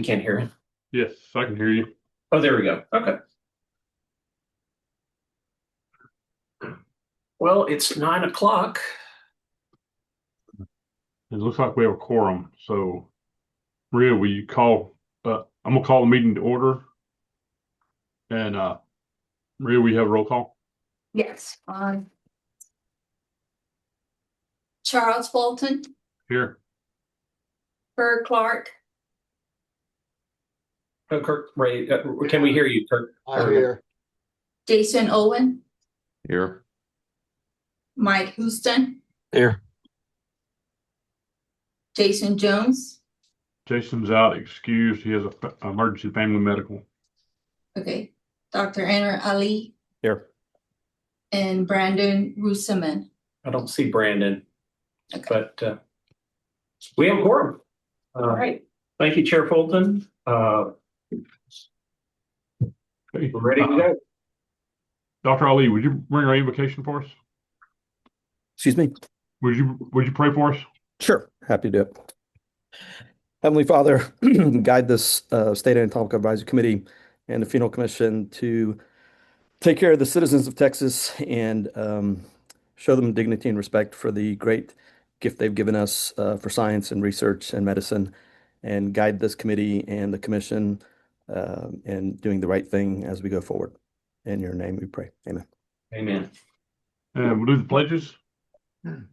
can't hear him. Yes, I can hear you. Oh, there we go. Okay. Well, it's 9 o'clock. It looks like we have a quorum. So, Maria, will you call? I'm gonna call the meeting to order. And Maria, we have a roll call Yes. Charles Bolton, here. Bert Clark, Oh, Kirk, Ray, can we hear you, Kirk? I'm here. Jason Owen, Here. Mike Houston, Here. Jason Jones. Jason's out, excused. He has an emergency family medical. Okay. Dr. Anwar Ali Here. and Brandon Rusaman. I don't see Brandon, Okay. but we have a quorum. All right. Thank you, Chair Fulton. Okay. We're ready to go. Dr. Ali, would you bring our invocation for us? Excuse me? Would you pray for us? Sure. Happy to do it. Heavenly Father, guide this State Anatomical Advisory Committee and the Funeral Commission to take care of the citizens of Texas and show them dignity and respect for the great gift they've given us for science and research and medicine, and guide this committee and the commission in doing the right thing as we go forward. In your name we pray. Amen. Amen. And we'll do the pledges. You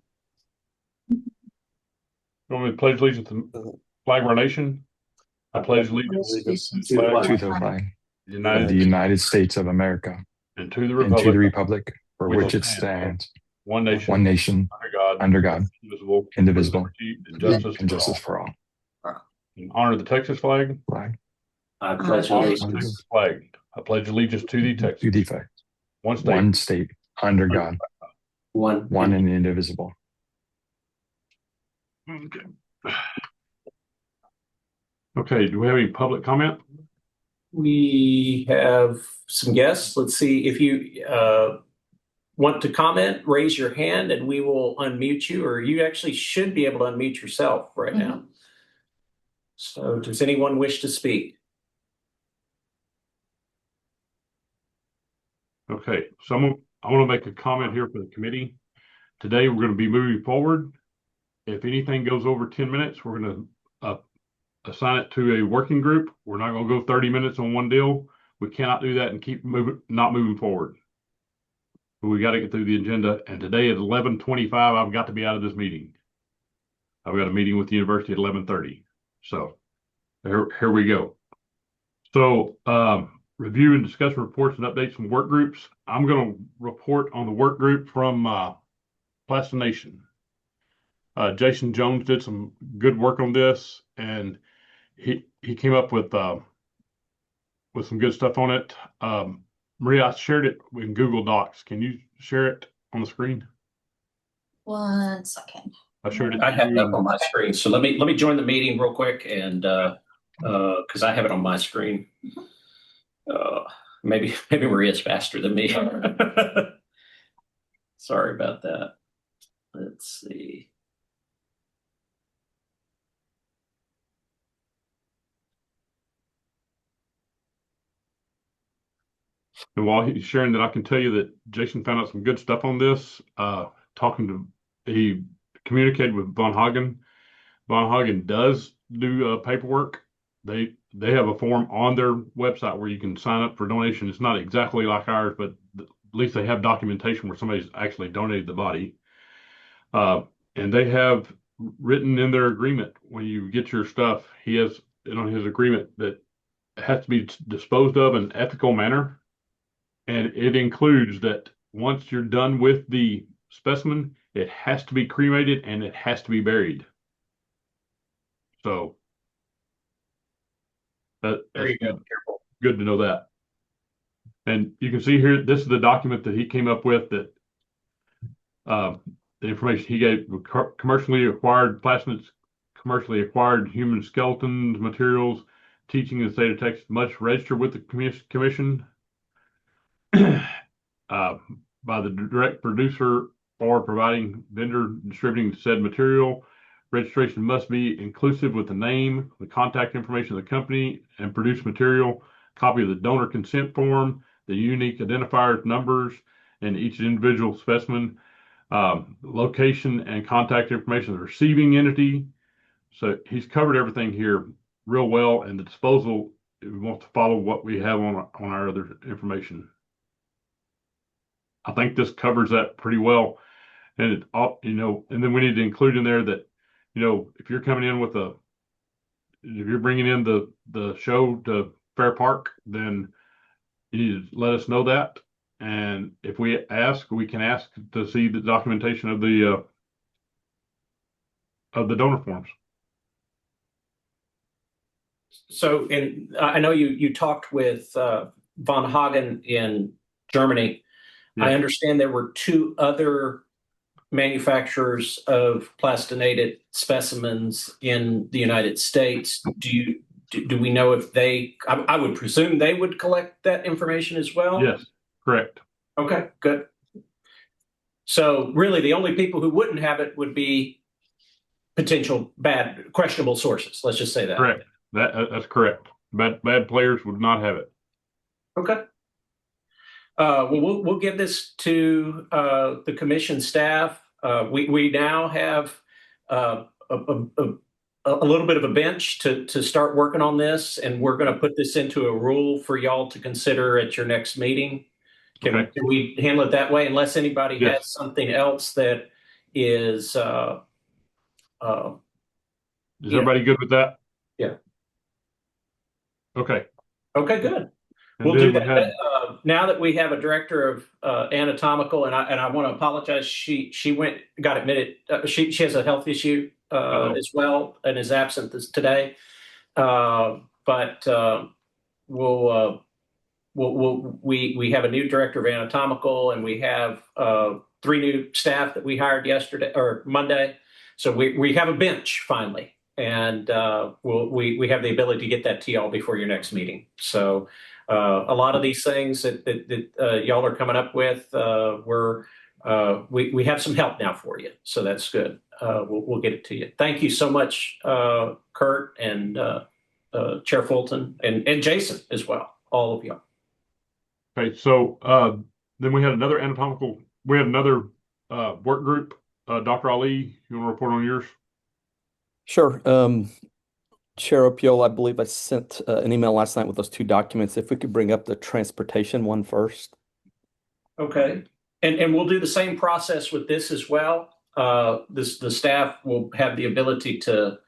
want me to pledge allegiance to the flag of our nation? I pledge allegiance to To the flag the of the United States of America and to the and to the republic, republic for which it stands, one nation, one nation, under God, indivisible, with liberty and justice for all. In honor of the Texas flag, Flag I pledge honor of the allegiance. Texas flag. I pledge allegiance to the Texas, to the flag, one state, one state, under God, one and indivisible. Okay. Okay, do we have any public comment? We have some guests. Let's see if you want to comment, raise your hand and we will unmute you, or you actually should be able to unmute yourself right now. So does anyone wish to speak? Okay, I want to make a comment here for the committee. Today, we're going to be moving forward. If anything goes over 10 minutes, we're going to assign it to a working group. We're not going to go 30 minutes on one deal. We cannot do that and keep not moving forward. But we got to get through the agenda. And today at 11:25, I've got to be out of this meeting. I've got a meeting with the university at 11:30. So here we go. So review and discuss reports and updates from work groups. I'm going to report on the work group from Plastination. Jason Jones did some good work on this, and he came up with some good stuff on it. Maria, I shared it in Google Docs. Can you share it on the screen? 1 second. I shared it. I have it up on my screen. So let me join the meeting real quick, and because I have it on my screen. Maybe Maria's faster than me. Sorry about that. Let's see. And while he's sharing that, I can tell you that Jason found out some good stuff on this. He communicated with Von Hagen. Von Hagen does do paperwork. They have a form on their website where you can sign up for donation. It's not exactly like ours, but at least they have documentation where somebody's actually donated the body. And they have written in their agreement, when you get your stuff, he has it on his agreement that it has to be disposed of in an ethical manner. And it includes that once you're done with the specimen, it has to be cremated and it has to be buried. So there you go. Good to know that. And you can see here, this is the document that he came up with, that the information he gave: commercially acquired plasmids, commercially acquired human skeletons, materials, teaching in the state of Texas must register with the commission by the direct producer or providing vendor distributing said material. Registration must be inclusive with the name, the contact information of the company, and produce material, copy of the donor consent form, the unique identifier numbers, and each individual specimen, location and contact information of the receiving entity. So he's covered everything here real well, and the disposal, we want to follow what we have on our other information. I think this covers that pretty well. And it, and then we need to include in there that, if you're coming in with if you're bringing in the show to Fair Park, then you need to let us know that. And if we ask, we can ask to see the documentation of the donor forms. So, and I know you talked with Von Hagen in Germany. Yeah. I understand there were two other manufacturers of plastinated specimens in the United States. Do we know if I would presume they would collect that information as well? Yes, correct. Okay, good. So really the only people who wouldn't have it would be potential questionable sources. Let's just say that. Correct. That's correct. Bad players would not have it. Okay. Well, we'll give this to the commission staff. We now have a little bit of a bench to start working on this, and we're going to put this into a rule for y'all to consider at your next meeting. Can we handle it that way? Unless anybody has something else that is. Is everybody good with that? Yeah. Okay. Okay, good. And We'll do then that. Now that we have a director of anatomical, and I want to apologize. She got admitted. She has a health issue as well and is absent today. But we have a new director of anatomical, and we have 3 new staff that we hired yesterday or Monday. So we have a bench finally, and we have the ability to get that to y'all before your next meeting. So. A lot of these things that y'all are coming up with, we have some help now for you, so that's good. We'll get it to you. Thank you so much, Kurt and Chair Fulton and Jason as well, all of you. Okay, so then we had another anatomical. We had another work group. Dr. Ali, you want to report on yours? Sure. Chair Opiola, I believe I sent an email last night with those 2 documents. If we could bring up the transportation one first. Okay. And we'll do the same process with this as well. The staff will have the ability to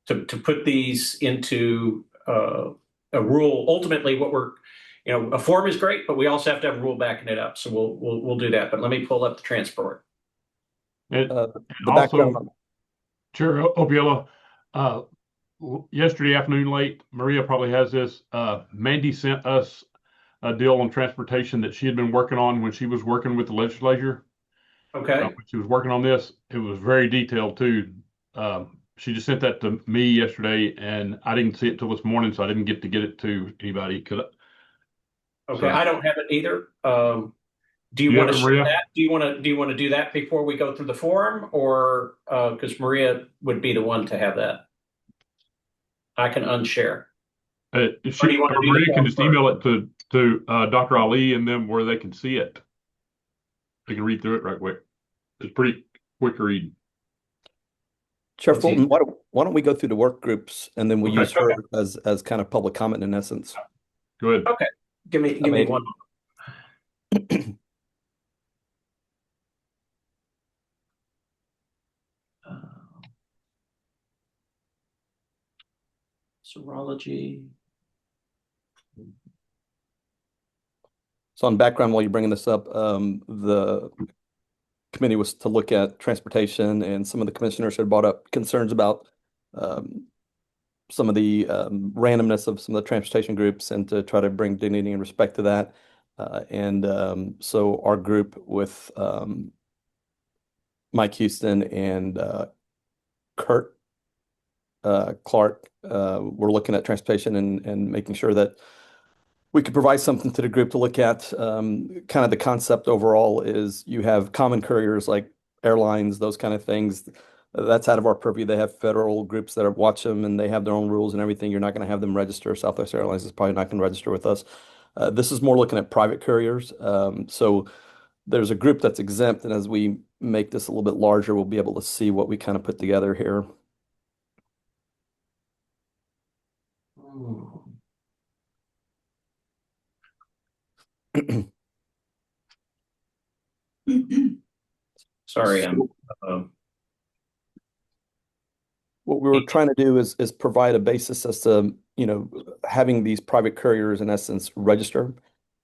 put these into a rule. Ultimately, a form is great, but we also have to have a rule backing it up. So we'll do that. But let me pull up the transport. The background. Chair Opiola, yesterday afternoon late, Maria probably has this. Mandy sent us a deal on transportation that she had been working on when she was working with the legislature. Okay. When she was working on this, it was very detailed too. She just sent that to me yesterday, and I didn't see it till this morning, so I didn't get to get it to anybody. Okay, I don't have it either. Do you want to share that? Do you want to do that before we go through the forum, or because Maria would be the one to have that? I can unshare. Maria can just email it to Dr. Ali and them where they can see it. They can read through it right quick. It's pretty quick read. Chair Fulton, why don't we go through the work groups and then we use her as kind of public comment in essence. Go ahead. Okay, give me one. Serology. So on background, while you're bringing this up, the committee was to look at transportation, and some of the commissioners had brought up concerns about some of the randomness of some of the transportation groups, and to try to bring dignity and respect to that. So our group with Mike Houston and Kurt Clark, we're looking at transportation and making sure that we could provide something to the group to look at. Kind of the concept overall is you have common couriers like airlines, those kind of things. That's out of our purview. They have federal groups that watch them, and they have their own rules and everything. You're not going to have them register. Southwest Airlines is probably not going to register with us. This is more looking at private couriers. So there's a group that's exempt, and as we make this a little bit larger, we'll be able to see what we kind of put together here. Sorry, I'm What we were trying to do is provide a basis as to, having these private couriers in essence register.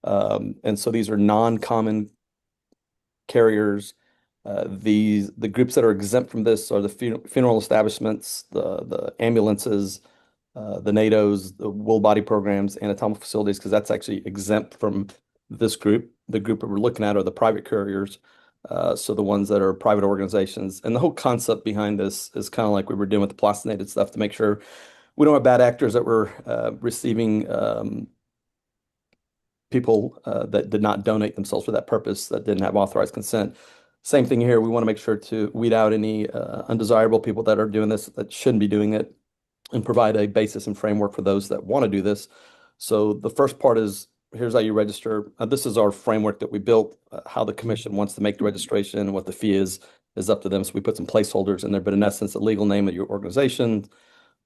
And so these are non-common carriers. The groups that are exempt from this are the funeral establishments, the ambulances, the NATOs, the whole body programs, anatomical facilities, because that's actually exempt from this group. The group that we're looking at are the private couriers. So the ones that are private organizations. And the whole concept behind this is kind of like we were doing with the plastinated stuff to make sure we don't have bad actors that were receiving people that did not donate themselves for that purpose, that didn't have authorized consent. Same thing here. We want to make sure to weed out any undesirable people that are doing this that shouldn't be doing it, and provide a basis and framework for those that want to do this. So the first part is, here's how you register. This is our framework that we built. How the commission wants to make the registration and what the fee is up to them. So we put some placeholders in there, but in essence, the legal name of your organization,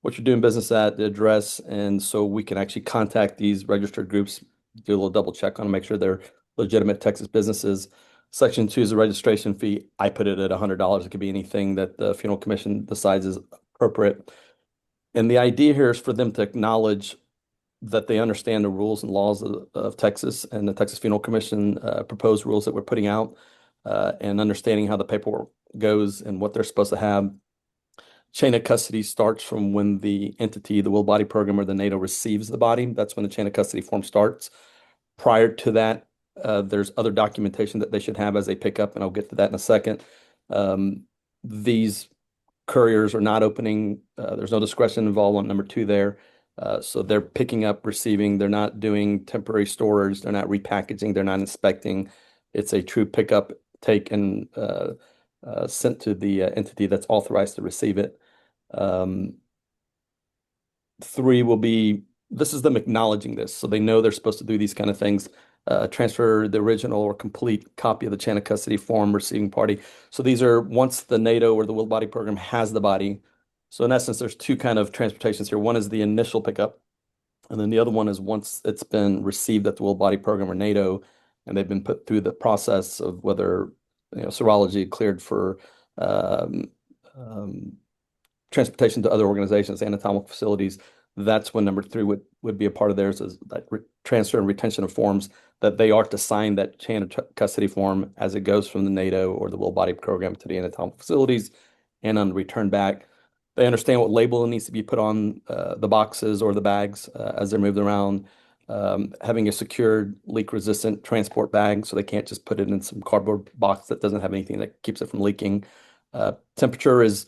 what you're doing business at, the address, and so we can actually contact these registered groups, do a little double check on them, make sure they're legitimate Texas businesses. Section 2 is the registration fee. I put it at $100. It could be anything that the funeral commission decides is appropriate. And the idea here is for them to acknowledge that they understand the rules and laws of Texas and the Texas Funeral Commission proposed rules that we're putting out, and understanding how the paperwork goes and what they're supposed to have. Chain of custody starts from when the entity, the will body program or the NATO receives the body. That's when the chain of custody form starts. Prior to that, there's other documentation that they should have as they pick up, and I'll get to that in a second. These couriers are not opening. There's no discretion involved on number 2 there. So they're picking up, receiving. They're not doing temporary storage. They're not repackaging. They're not inspecting. It's a true pickup, take, and sent to the entity that's authorized to receive it. 3 will be, this is them acknowledging this. So they know they're supposed to do these kind of things. Transfer the original or complete copy of the chain of custody form, receiving party. So these are once the NATO or the will body program has the body. So in essence, there's 2 kind of transportations here. One is the initial pickup, and then the other one is once it's been received at the will body program or NATO, and they've been put through the process of whether serology cleared for transportation to other organizations, anatomical facilities. That's when number 3 would be a part of theirs, is that transfer and retention of forms, that they are to sign that chain of custody form as it goes from the NATO or the will body program to the anatomical facilities, and on the return back. They understand what label needs to be put on the boxes or the bags as they're moved around. Having a secured leak-resistant transport bag, so they can't just put it in some cardboard box that doesn't have anything that keeps it from leaking. Temperature is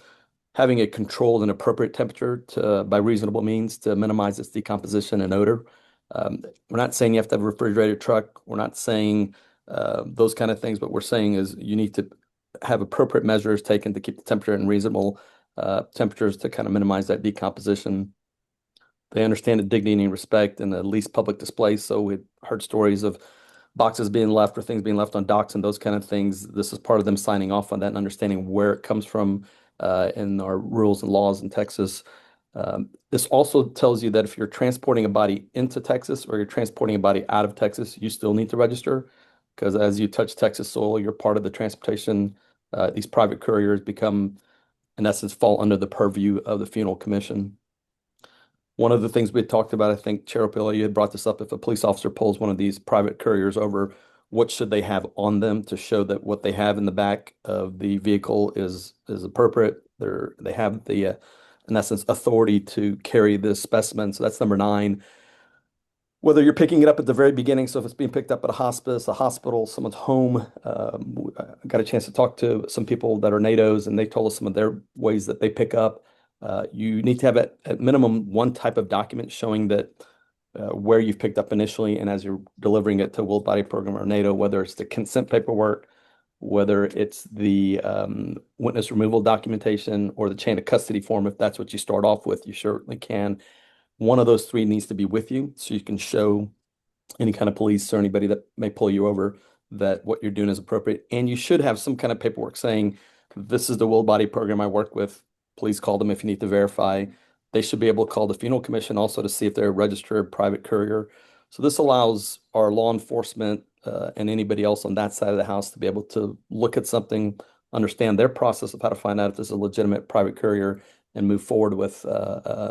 having a controlled and appropriate temperature by reasonable means to minimize its decomposition and odor. We're not saying you have to have a refrigerated truck. We're not saying those kind of things. What we're saying is you need to have appropriate measures taken to keep the temperature in reasonable temperatures to kind of minimize that decomposition. They understand the dignity and respect and the least public display. So we heard stories of boxes being left or things being left on docks and those kind of things. This is part of them signing off on that and understanding where it comes from in our rules and laws in Texas. This also tells you that if you're transporting a body into Texas or you're transporting a body out of Texas, you still need to register, because as you touch Texas soil, you're part of the transportation. These private couriers become, in essence, fall under the purview of the funeral commission. One of the things we had talked about, I think, Chair Opila, you had brought this up, if a police officer pulls one of these private couriers over, what should they have on them to show that what they have in the back of the vehicle is appropriate? They have the, in essence, authority to carry this specimen. So that's number 9. Whether you're picking it up at the very beginning, so if it's being picked up at a hospice, a hospital, someone's home. I got a chance to talk to some people that are NATOs, and they told us some of their ways that they pick up. You need to have at minimum one type of document showing that where you've picked up initially, and as you're delivering it to will body program or NATO, whether it's the consent paperwork, whether it's the witness removal documentation or the chain of custody form. If that's what you start off with, you certainly can. One of those three needs to be with you so you can show any kind of police or anybody that may pull you over that what you're doing is appropriate. And you should have some kind of paperwork saying, this is the will body program I work with. Please call them if you need to verify. They should be able to call the funeral commission also to see if they're a registered private courier. So this allows our law enforcement and anybody else on that side of the house to be able to look at something, understand their process of how to find out if this is a legitimate private courier, and move forward with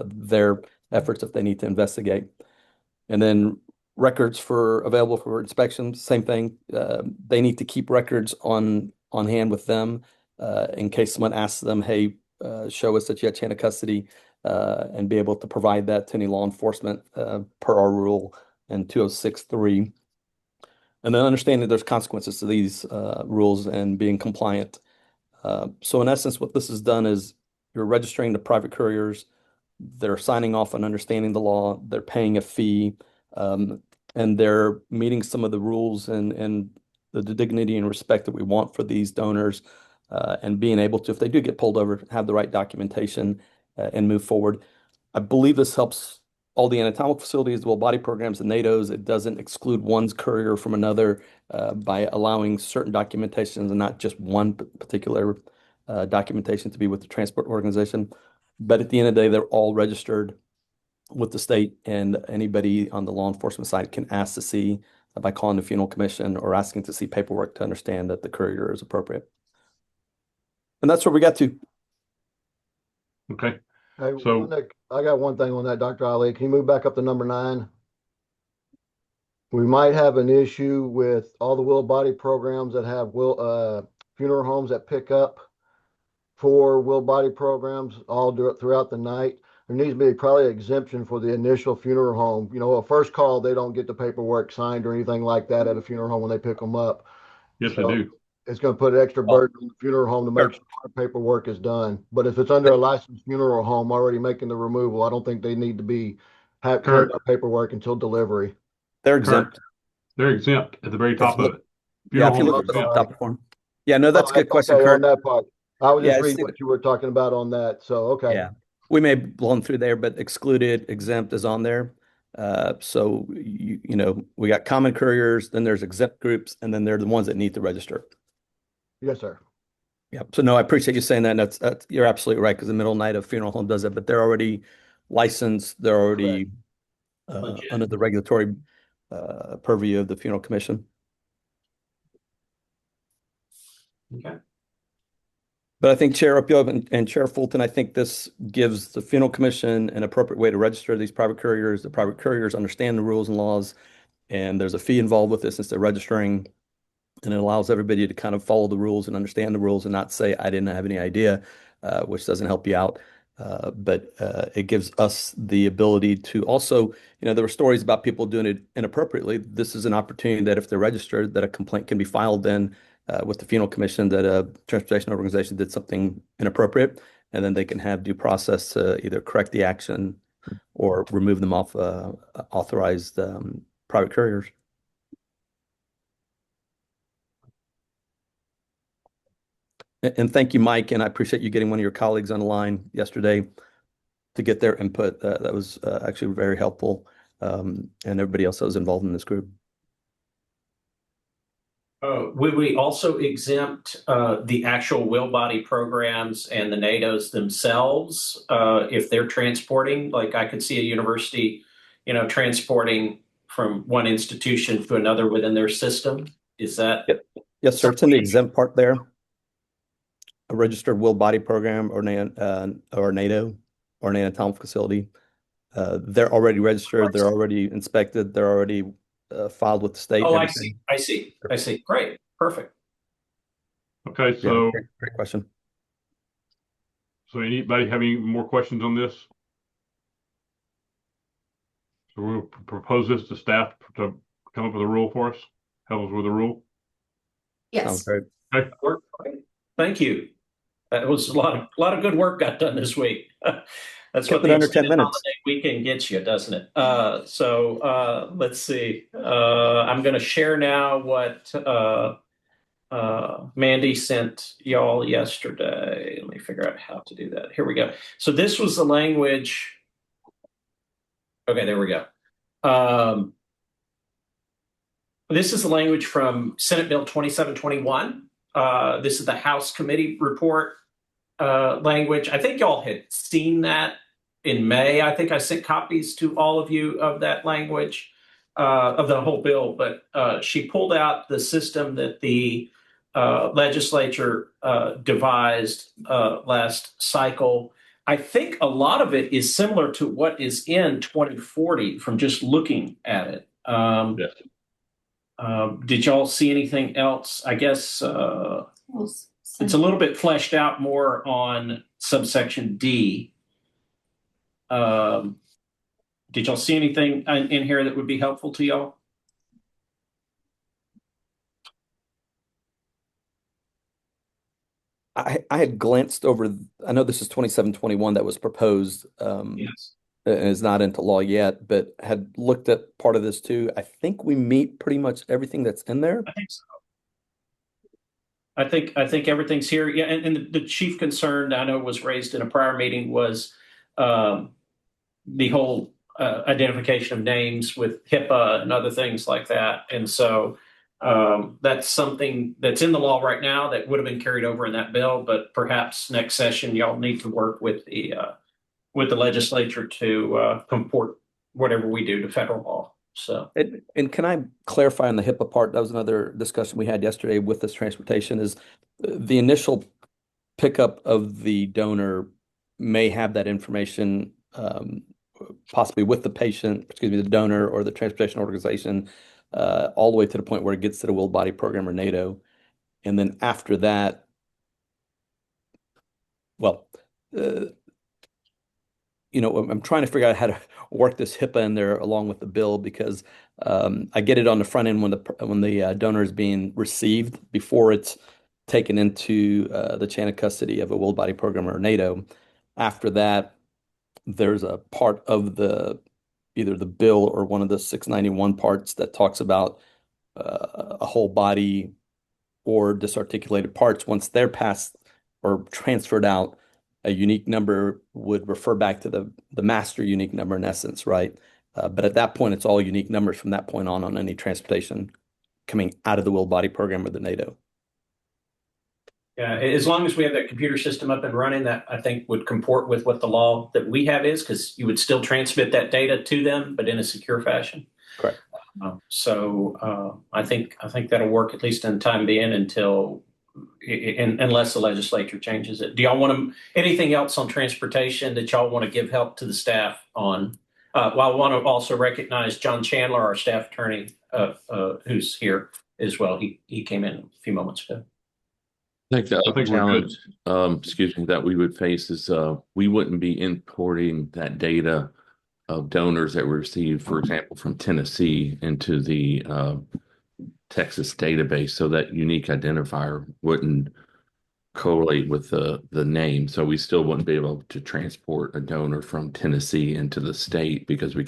their efforts if they need to investigate. And then records available for inspection, same thing. They need to keep records on hand with them in case someone asks them, hey, show us that you had chain of custody, and be able to provide that to any law enforcement per our rule in 206.3. And then understanding there's consequences to these rules and being compliant. So in essence, what this has done is you're registering the private couriers, they're signing off on understanding the law, they're paying a fee, and they're meeting some of the rules and the dignity and respect that we want for these donors, and being able to, if they do get pulled over, have the right documentation and move forward. I believe this helps all the anatomical facilities, the will body programs, and NATOs. It doesn't exclude one's courier from another by allowing certain documentations and not just one particular documentation to be with the transport organization. But at the end of the day, they're all registered with the state, and anybody on the law enforcement side can ask to see by calling the funeral commission or asking to see paperwork to understand that the courier is appropriate. And that's where we got to. Okay. Hey, So- I got one thing on that, Dr. Ali. Can you move back up to number 9? We might have an issue with all the will body programs that have funeral homes that pick up for will body programs throughout the night. There needs to be probably an exemption for the initial funeral home. You know, a first call, they don't get the paperwork signed or anything like that at a funeral home when they pick them up. Yes, So- I do. It's going to put an extra burden on the funeral home to make sure the paperwork is done. But if it's under a licensed funeral home already making the removal, I don't think they need to have Correct. paperwork until delivery. They're exempt. They're exempt at the very top of it. Yeah, if you Funeral look homes at the exempt. top of the form. Yeah, no, that's a good question, Okay, Kurt. on that part. I was Yeah, just I reading see what you were talking about on that. So, okay. Yeah, we may have blown through there, but excluded, exempt is on there. So you know, we got common couriers, then there's exempt groups, and then they're the ones that need to register. Yes, sir. Yeah. So no, I appreciate you saying that. And that's you're absolutely right, because the middle night of funeral home does that, but they're already licensed. They're already Legit. under the regulatory purview of the funeral commission. Okay. But I think Chair Opio and Chair Fulton, I think this gives the funeral commission an appropriate way to register these private couriers. The private couriers understand the rules and laws, and there's a fee involved with this since they're registering. And it allows everybody to kind of follow the rules and understand the rules and not say, I didn't have any idea, which doesn't help you out. But it gives us the ability to also, you know, there were stories about people doing it inappropriately. This is an opportunity that if they're registered, that a complaint can be filed then with the funeral commission that a transportation organization did something inappropriate, and then they can have due process to either correct the action or remove them off authorized private couriers. And thank you, Mike, and I appreciate you getting one of your colleagues on the line yesterday to get their input. That was actually very helpful, and everybody else that was involved in this group. Would we also exempt the actual will body programs and the NATOs themselves if they're transporting? Like I could see a university, you know, transporting from one institution to another within their system. Is that? Yep. Yes, sir. It's in the exempt part there. A registered will body program or NATO or an anatomical facility. They're already registered. They're already inspected. They're already filed with the state. Oh, I see. I see. Great. Perfect. Okay, Yeah, so great question. so anybody have any more questions on this? So we'll propose this to staff to come up with a rule for us. Help us with a rule. Sounds Yes. great. Work. Thank you. It was a lot of good work got done this week. That's Kept what it the under 10 extended minutes. holiday weekend gets you, doesn't it? So let's see. I'm going to share now what Mandy sent y'all yesterday. Let me figure out how to do that. Here we go. So this was the language. Okay, there we go. This is the language from Senate Bill 2721. This is the House Committee report language. I think y'all had seen that in May. I think I sent copies to all of you of that language, of the whole bill, but she pulled out the system that the legislature devised last cycle. I think a lot of it is similar to what is in 2040 from just looking at it. Yes. Did y'all see anything else? I guess it's a little bit fleshed out more on subsection D. Did y'all see anything in here that would be helpful to y'all? I had glanced over, I know this is 2721 that was proposed, Yes. and is not into law yet, but had looked at part of this too. I think we meet pretty much everything that's in there. I think so. I think everything's here. Yeah, and the chief concern I know was raised in a prior meeting was the whole identification of names with HIPAA and other things like that. And so that's something that's in the law right now that would have been carried over in that bill, but perhaps next session y'all need to work with the legislature to comport whatever we do to federal law. So, and can I clarify on the HIPAA part? That was another discussion we had yesterday with this transportation, is the initial pickup of the donor may have that information, possibly with the patient, the donor or the transportation organization, all the way to the point where it gets to the Willed Body Program or NATO. And then after that, well, I'm trying to figure out how to work this HIPAA in there along with the bill, because I get it on the front end when the donor is being received before it's taken into the chain of custody of a Willed Body Program or NATO. After that, there's a part of either the bill or one of the 691 parts that talks about a whole body or disarticulated parts. Once they're passed or transferred out, a unique number would refer back to the master unique number in essence, right? But at that point, it's all unique numbers from that point on any transportation coming out of the Willed Body Program or the NATO. yeah, as long as we have that computer system up and running, that I think would comport with what the law that we have is, because you would still transmit that data to them, but in a secure fashion. Correct. I think that'll work at least in the time being unless the legislature changes it. Do y'all want anything else on transportation that y'all want to give help to the staff on? Well, I want to also recognize John Chandler, our staff attorney, who's here as well. He came in a few moments ago. I think the I other think we're good. challenge, that we would face is we wouldn't be importing that data of donors that were received, for example, from Tennessee into the Texas database, so that unique identifier wouldn't correlate with the name. So we still wouldn't be able to transport a donor from Tennessee into the state because we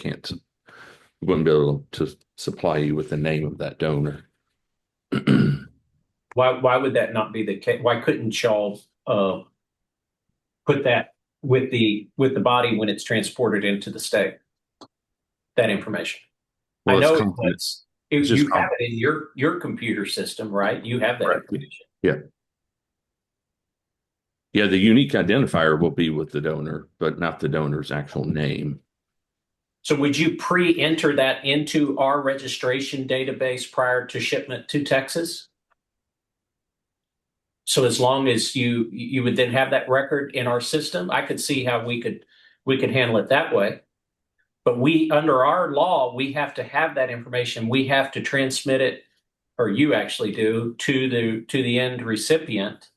wouldn't be able to supply you with the name of that donor. Why would that not be the case? Why couldn't y'all put that with the body when it's transported into the state? That information. Well, I know it's you have it in your computer system, right? You have that information. Yeah. Yeah, the unique identifier will be with the donor, but not the donor's actual name. So would you pre-enter that into our registration database prior to shipment to Texas? So as long as you would then have that record in our system, I could see how we could handle it that way. But under our law, we have to have that information. We have to transmit it, or you actually do, to the end recipient.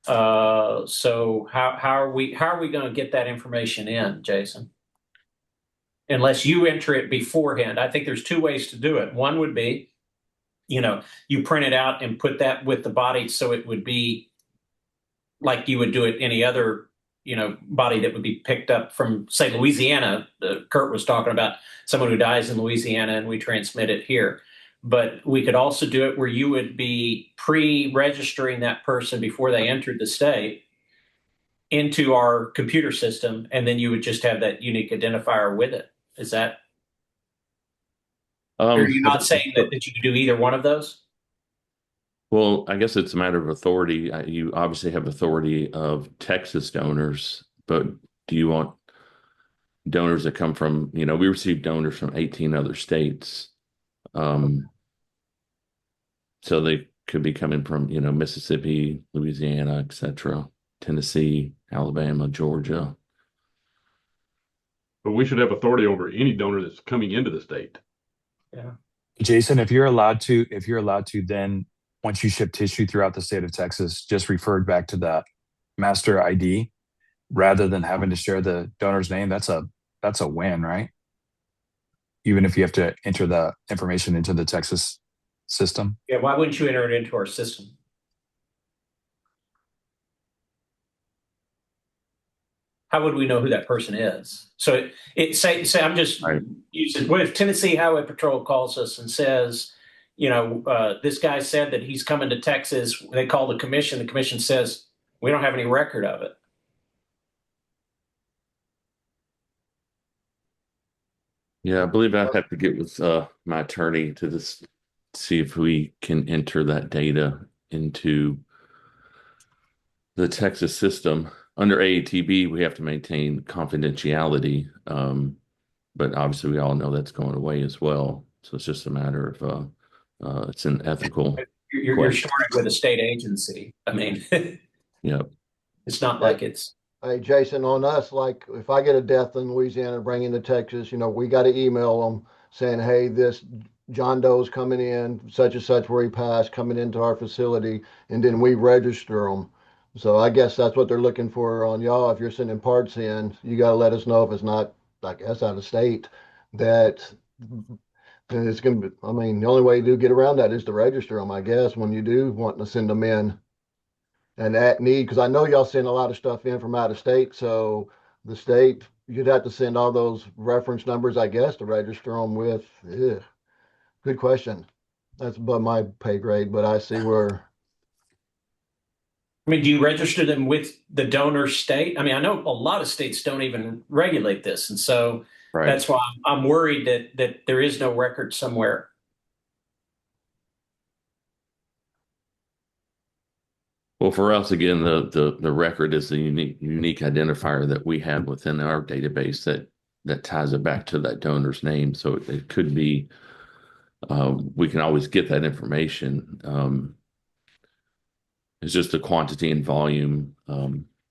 So how are we going to get that information in, Jason? Unless you enter it beforehand. I think there's two ways to do it. One would be, you print it out and put that with the body, so it would be like you would do it any other, body that would be picked up from, say, Louisiana. Kurt was talking about someone who dies in Louisiana and we transmit it here. but we could also do it where you would be pre-registering that person before they entered the state into our computer system, and then you would just have that unique identifier with it. Is that, or are you not saying that you could do either one of those? Well, I guess it's a matter of authority. You obviously have authority of Texas donors, but do you want donors that come from, we receive donors from 18 other states. So they could be coming from, Mississippi, Louisiana, etc., Tennessee, Alabama, Georgia. But we should have authority over any donor that's coming into the state. Yeah. Jason, if you're allowed to, then once you ship tissue throughout the state of Texas, just refer back to the master ID rather than having to share the donor's name. That's a win, right? Even if you have to enter the information into the Texas system. Yeah, why wouldn't you enter it into our system? How would we know who that person is? So say I'm just using, what if Tennessee Highway Patrol calls us and says, this guy said that he's coming to Texas. They call the commission says, we don't have any record of it. Yeah, I believe I'd have to get with my attorney to see if we can enter that data into the Texas system. Under AATB, we have to maintain confidentiality, but obviously we all know that's going away as well. So it's just a matter of it's an ethical. You're starting with a state agency. I mean, yeah, it's not like it's. Hey, Jason, on us, like if I get a death in Louisiana, bring into Texas, we got to email them saying, hey, this John Doe's coming in, such and such where he passed, coming into our facility, and then we register them. So I guess that's what they're looking for on y'all. If you're sending parts in, you got to let us know if it's not, I guess, out of state, that then it's going to be, I mean, the only way you do get around that is to register them, I guess, when you do want to send them in. And at need, because I know y'all send a lot of stuff in from out of state. So the state, you'd have to send all those reference numbers, I guess, to register them with. Ugh. Good question. That's above my pay grade, but I see where. I mean, do you register them with the donor state? I mean, I know a lot of states don't even regulate this. And so that's why I'm worried that there is no record somewhere. Well, for us, again, the record is the unique identifier that we have within our database that ties it back to that donor's name. So it could be, we can always get that information. It's just the quantity and volume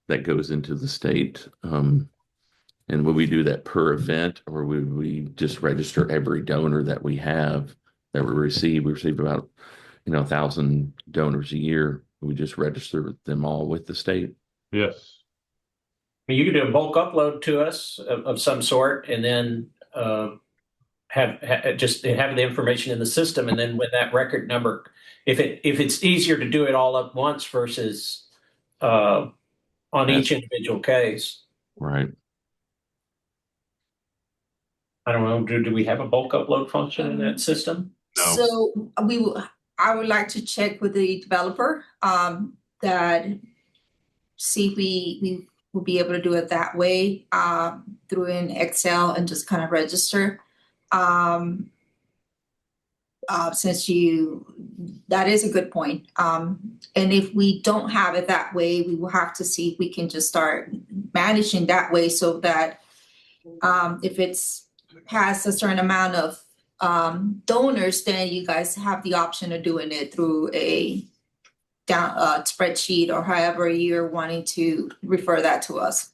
that goes into the state. And would we do that per event, or would we just register every donor that we have that we receive? We receive about 1,000 donors a year. We just register them all with the state. Yes. I mean, you could do a bulk upload to us of some sort, and then have the information in the system, and then when that record number, if it's easier to do it all at once versus on each individual case. Right. I don't know. Do we have a bulk upload function in that system? No. So I would like to check with the developer that see if we will be able to do it that way through an Excel and just kind of register. Since that is a good point. And if we don't have it that way, we will have to see if we can just start managing that way, so that if it's past a certain amount of donors, then you guys have the option of doing it through a spreadsheet, or however you're wanting to refer that to us.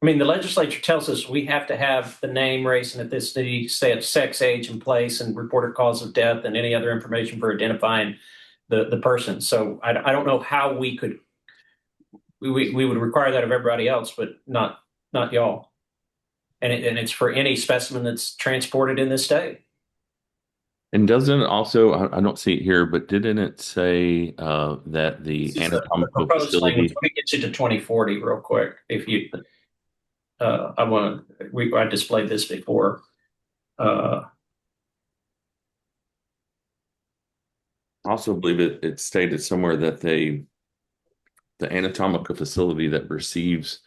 I mean, the legislature tells us we have to have the name, race, and ethnicity, sex, age, and place, and reported cause of death, and any other information for identifying the person. So I don't know how we would require that of everybody else, but not y'all. And it's for any specimen that's transported in this state. And doesn't it also, I don't see it here, but didn't it say that the anatomical facility? Let me get you to 2040 real quick. If you, I displayed this before. I also believe it stated somewhere that the anatomical facility that receives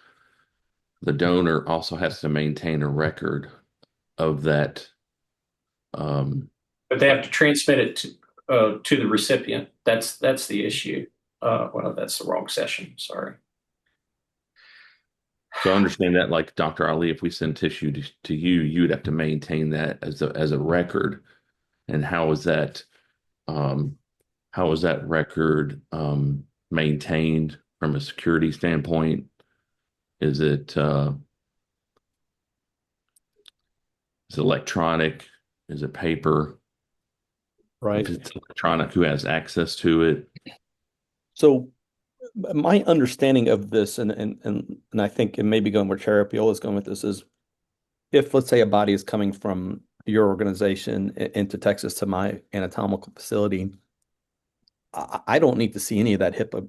the donor also has to maintain a record of that. But they have to transmit it to the recipient. That's the issue. Well, that's the wrong session. Sorry. So I understand that, like Dr. Ali, if we send tissue to you, you would have to maintain that as a record. And how is that record maintained from a security standpoint? Is it electronic? Is it paper? Right. If it's electronic, who has access to it? So my understanding of this, and I think it may be going where Chair Appeal is going with this, is if, let's say, a body is coming from your organization into Texas to my anatomical facility, I don't need to see any of that HIPAA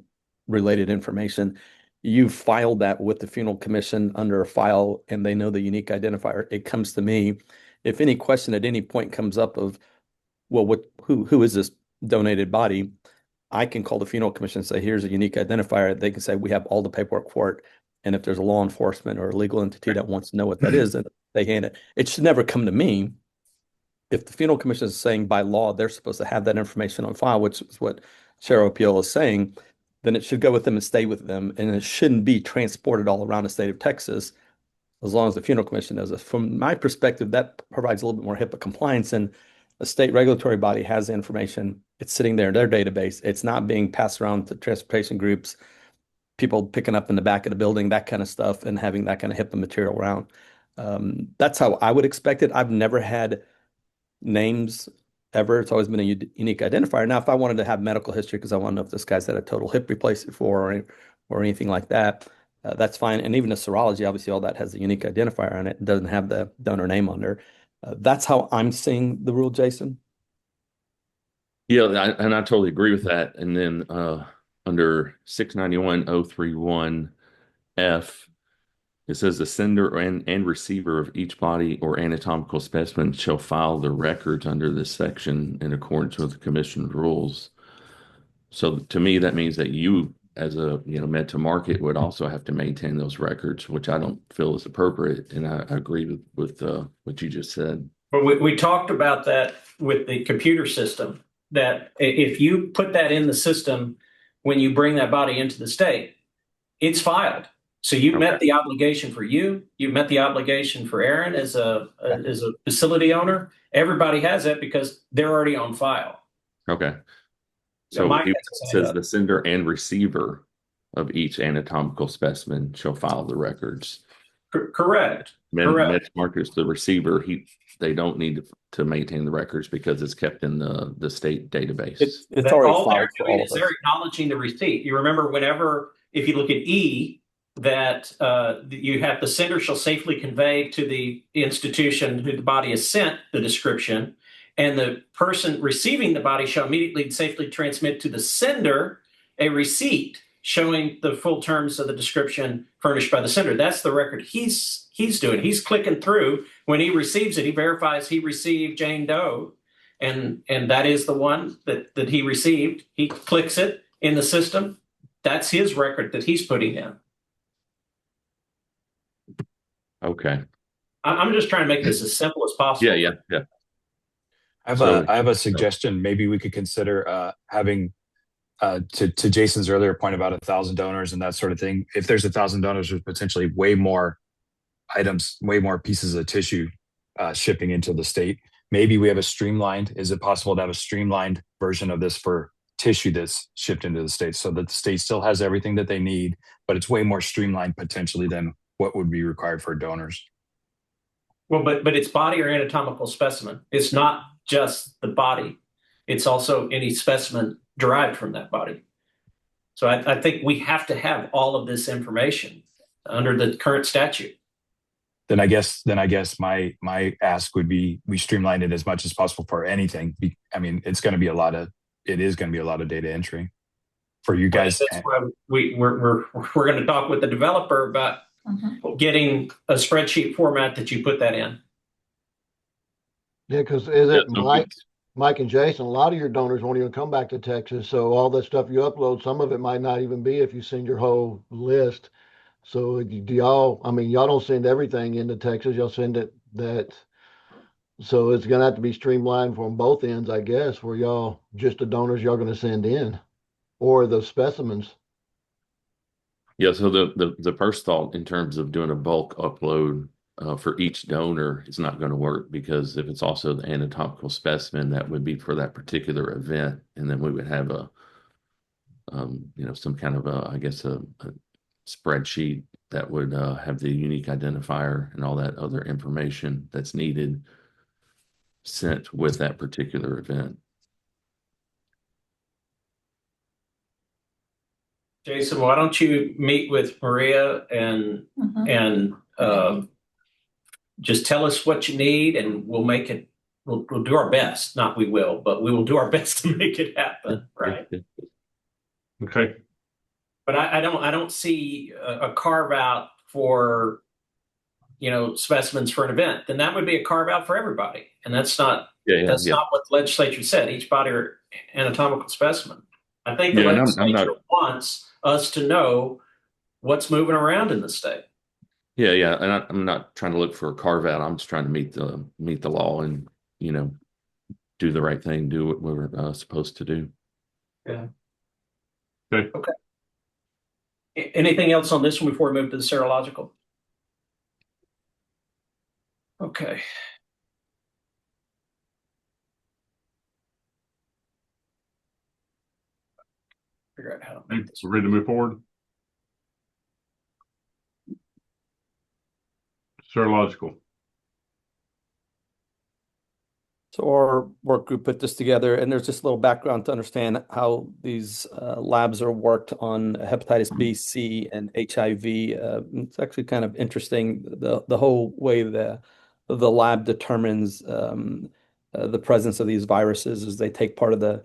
related information. You filed that with the funeral commission under a file, and they know the unique identifier. It comes to me. If any question at any point comes up of, well, who is this donated body? I can call the funeral commission and say, here's a unique identifier. They can say, we have all the paperwork for it. And if there's a law enforcement or a legal entity that wants to know what that is, then they hand it. It should never come to me. If the funeral commission is saying by law, they're supposed to have that information on file, which is what Chair Appeal is saying, then it should go with them and stay with them. And it shouldn't be transported all around the state of Texas, as long as the funeral commission does it. From my perspective, that provides a little bit more HIPAA compliance, and a state regulatory body has the information. It's sitting there in their database. It's not being passed around to transportation groups, people picking up in the back of the building, that kind of stuff, and having that kind of HIPAA material around. That's how I would expect it. I've never had names ever. It's always been a unique identifier. Now, if I wanted to have medical history because I want to know if this guy's had a total hip replacement before or anything like that, that's fine. And even a serology, obviously, all that has a unique identifier on it. It doesn't have the donor name on there. That's how I'm seeing the rule, Jason. Yeah, and I totally agree with that. And then under 691.031F, it says the sender and receiver of each body or anatomical specimen shall file the records under this section in accordance with the commission rules. So to me, that means that you, as a med to market, would also have to maintain those records, which I don't feel is appropriate. And I agree with what you just said. But we talked about that with the computer system, that if you put that in the system when you bring that body into the state, it's filed. So you met the obligation for you met the obligation for Aaron as a facility owner. Everybody has that because they're already on file. Okay. So it says the sender and receiver of each anatomical specimen shall file the records. Correct. Med markets, the receiver, they don't need to maintain the records because it's kept in the state database. It's already all they're filed for doing all is of us. they're acknowledging the receipt. You remember if you look at E, that you have the sender shall safely convey to the institution who the body is sent the description, and the person receiving the body shall immediately and safely transmit to the sender a receipt showing the full terms of the description furnished by the sender. That's the record he's doing. He's clicking through. When he receives it, he verifies he received Jane Doe, and that is the one that he received. He clicks it in the system. That's his record that he's putting in. Okay. I'm just trying to make this as simple as possible. Yeah. I have a suggestion. Maybe we could consider having to Jason's earlier point about 1,000 donors and that sort of thing. If there's 1,000 donors, there's potentially way more items, way more pieces of tissue shipping into the state. Maybe we have is it possible to have a streamlined version of this for tissue that's shipped into the state so that the state still has everything that they need, but it's way more streamlined potentially than what would be required for donors? Well, but it's body or anatomical specimen. It's not just the body. It's also any specimen derived from that body. So I think we have to have all of this information under the current statute. Then I guess my ask would be we streamline it as much as possible for anything. I mean, it is going to be a lot of data entry for you guys. That's why we're going to talk with the developer about getting a spreadsheet format that you put that in. Yeah, because is it Mike and Jason, a lot of your donors won't even come back to Texas. So all that stuff you upload, some of it might not even be if you send your whole list. So do y'all, I mean, y'all don't send everything into Texas. Y'all send it that. So it's gonna have to be streamlined from both ends, I guess, where y'all, just the donors y'all gonna send in or the specimens. Yeah, so the first thought in terms of doing a bulk upload for each donor is not going to work, because if it's also the anatomical specimen, that would be for that particular event, and then we would have a some kind of a, I guess, a spreadsheet that would have the unique identifier and all that other information that's needed sent with that particular event. Jason, why don't you meet with Maria and just tell us what you need, and we'll make it. We'll do our best. Not we will, but we will do our best to make it happen. Right. Okay. But I don't see a carve out for, specimens for an event. Then that would be a carve out for everybody, and that's not not what the legislature said. Each body or anatomical specimen. I think the legislature wants us to know what's moving around in the state. Yeah, and I'm not trying to look for a carve out. I'm just trying to meet the law and do the right thing, do what we're supposed to do. Yeah. Okay. Anything else on this one before we move to the serological? Okay. Figure out how to make this. We're ready to move forward. Serological. So our work group put this together, and there's just a little background to understand how these labs are worked on hepatitis B, C, and HIV. It's actually kind of interesting, the whole way the lab determines the presence of these viruses is they take part of the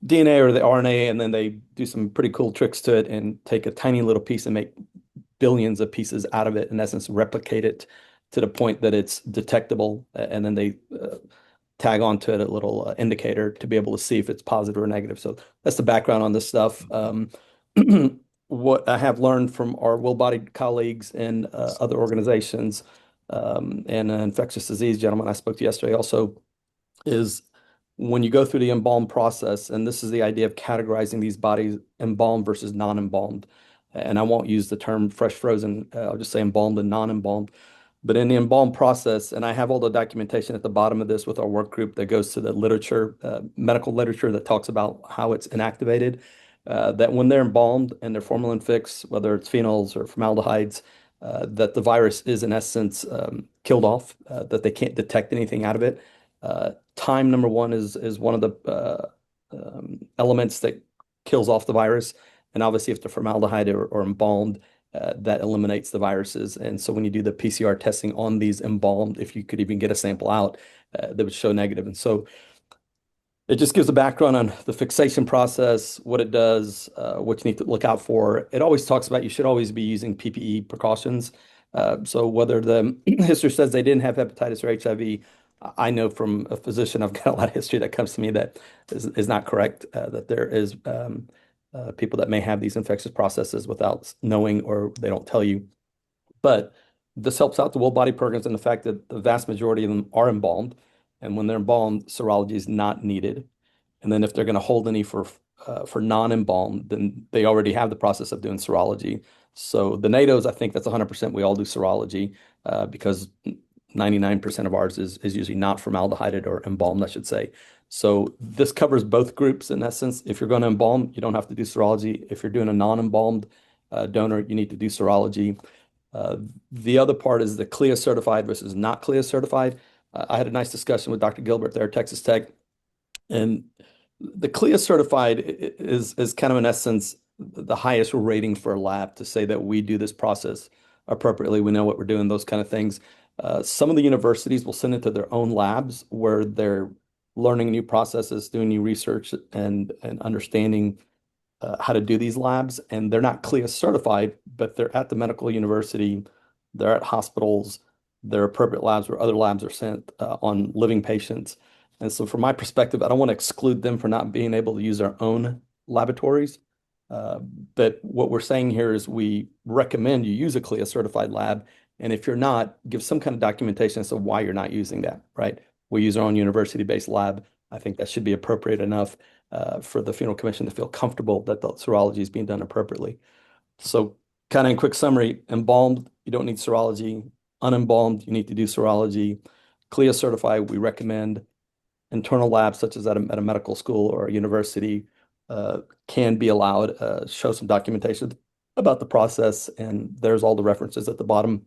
DNA or the RNA, and then they do some pretty cool tricks to it and take a tiny little piece and make billions of pieces out of it, in essence, replicate it to the point that it's detectable, and then they tag onto it a little indicator to be able to see if it's positive or negative. So that's the background on this stuff. What I have learned from our Will-bodied colleagues in other organizations and an infectious disease gentleman I spoke to yesterday also is when you go through the embalm process, and this is the idea of categorizing these bodies embalmed versus non-embalmed. And I won't use the term fresh frozen, I'll just say embalmed and non-embalmed. But in the embalm process, and I have all the documentation at the bottom of this with our work group that goes to the literature, medical literature that talks about how it's inactivated, that when they're embalmed and they're formalin fixed, whether it's phenols or formaldehydes, that the virus is in essence killed off, that they can't detect anything out of it. Time, number one, is one of the elements that kills off the virus. And obviously, if they're formaldehyde or embalmed, that eliminates the viruses. And so when you do the PCR testing on these embalmed, if you could even get a sample out, that would show negative. And so it just gives a background on the fixation process, what it does, what you need to look out for. It always talks about you should always be using PPE precautions. So whether the history says they didn't have hepatitis or HIV, I know from a physician, I've got a lot of history that comes to me that is not correct, that there is people that may have these infectious processes without knowing, or they don't tell you. But this helps out the Will-body programs in the fact that the vast majority of them are embalmed. And when they're embalmed, serology is not needed. And then if they're going to hold any for non-embalmed, then they already have the process of doing serology. So the NATOs, I think that's 100%. We all do serology because 99% of ours is usually not formaldehyde or embalmed, I should say. So this covers both groups in essence. If you're going to embalm, you don't have to do serology. If you're doing a non-embalmed donor, you need to do serology. The other part is the CLIA certified versus not CLIA certified. I had a nice discussion with Dr. Gilbert there at Texas Tech. And the CLIA certified is kind of in essence the highest rating for a lab to say that we do this process appropriately. We know what we're doing, those kind of things. Some of the universities will send it to their own labs where they're learning new processes, doing new research, and understanding how to do these labs. And they're not CLIA certified, but they're at the medical university, they're at hospitals, they're appropriate labs where other labs are sent on living patients. And so from my perspective, I don't want to exclude them for not being able to use their own laboratories. But what we're saying here is we recommend you use a CLIA certified lab. And if you're not, give some kind of documentation as to why you're not using that, right? We use our own university-based lab. I think that should be appropriate enough for the funeral commission to feel comfortable that the serology is being done appropriately. So kind of in quick summary, embalmed, you don't need serology. Unembalmed, you need to do serology. CLIA certified, we recommend. Internal labs, such as at a medical school or a university, can be allowed. Show some documentation about the process, and there's all the references at the bottom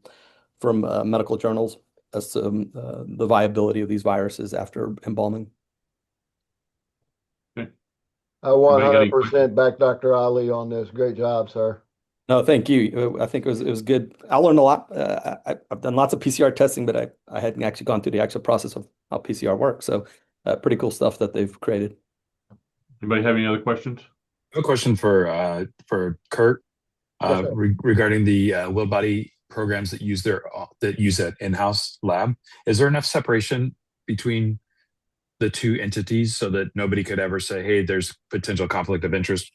from medical journals as to the viability of these viruses after embalming. I Anybody got any 100% back Dr. Ali on this. Great job, sir. No, thank you. I think it was good. I learned a lot. I've done lots of PCR testing, but I hadn't actually gone through the actual process of how PCR works. So pretty cool stuff that they've created. Anybody have any other questions? I have a question for Kurt Yes, sir. regarding the will body programs that use that in-house lab. Is there enough separation between the two entities so that nobody could ever say, hey, there's potential conflict of interest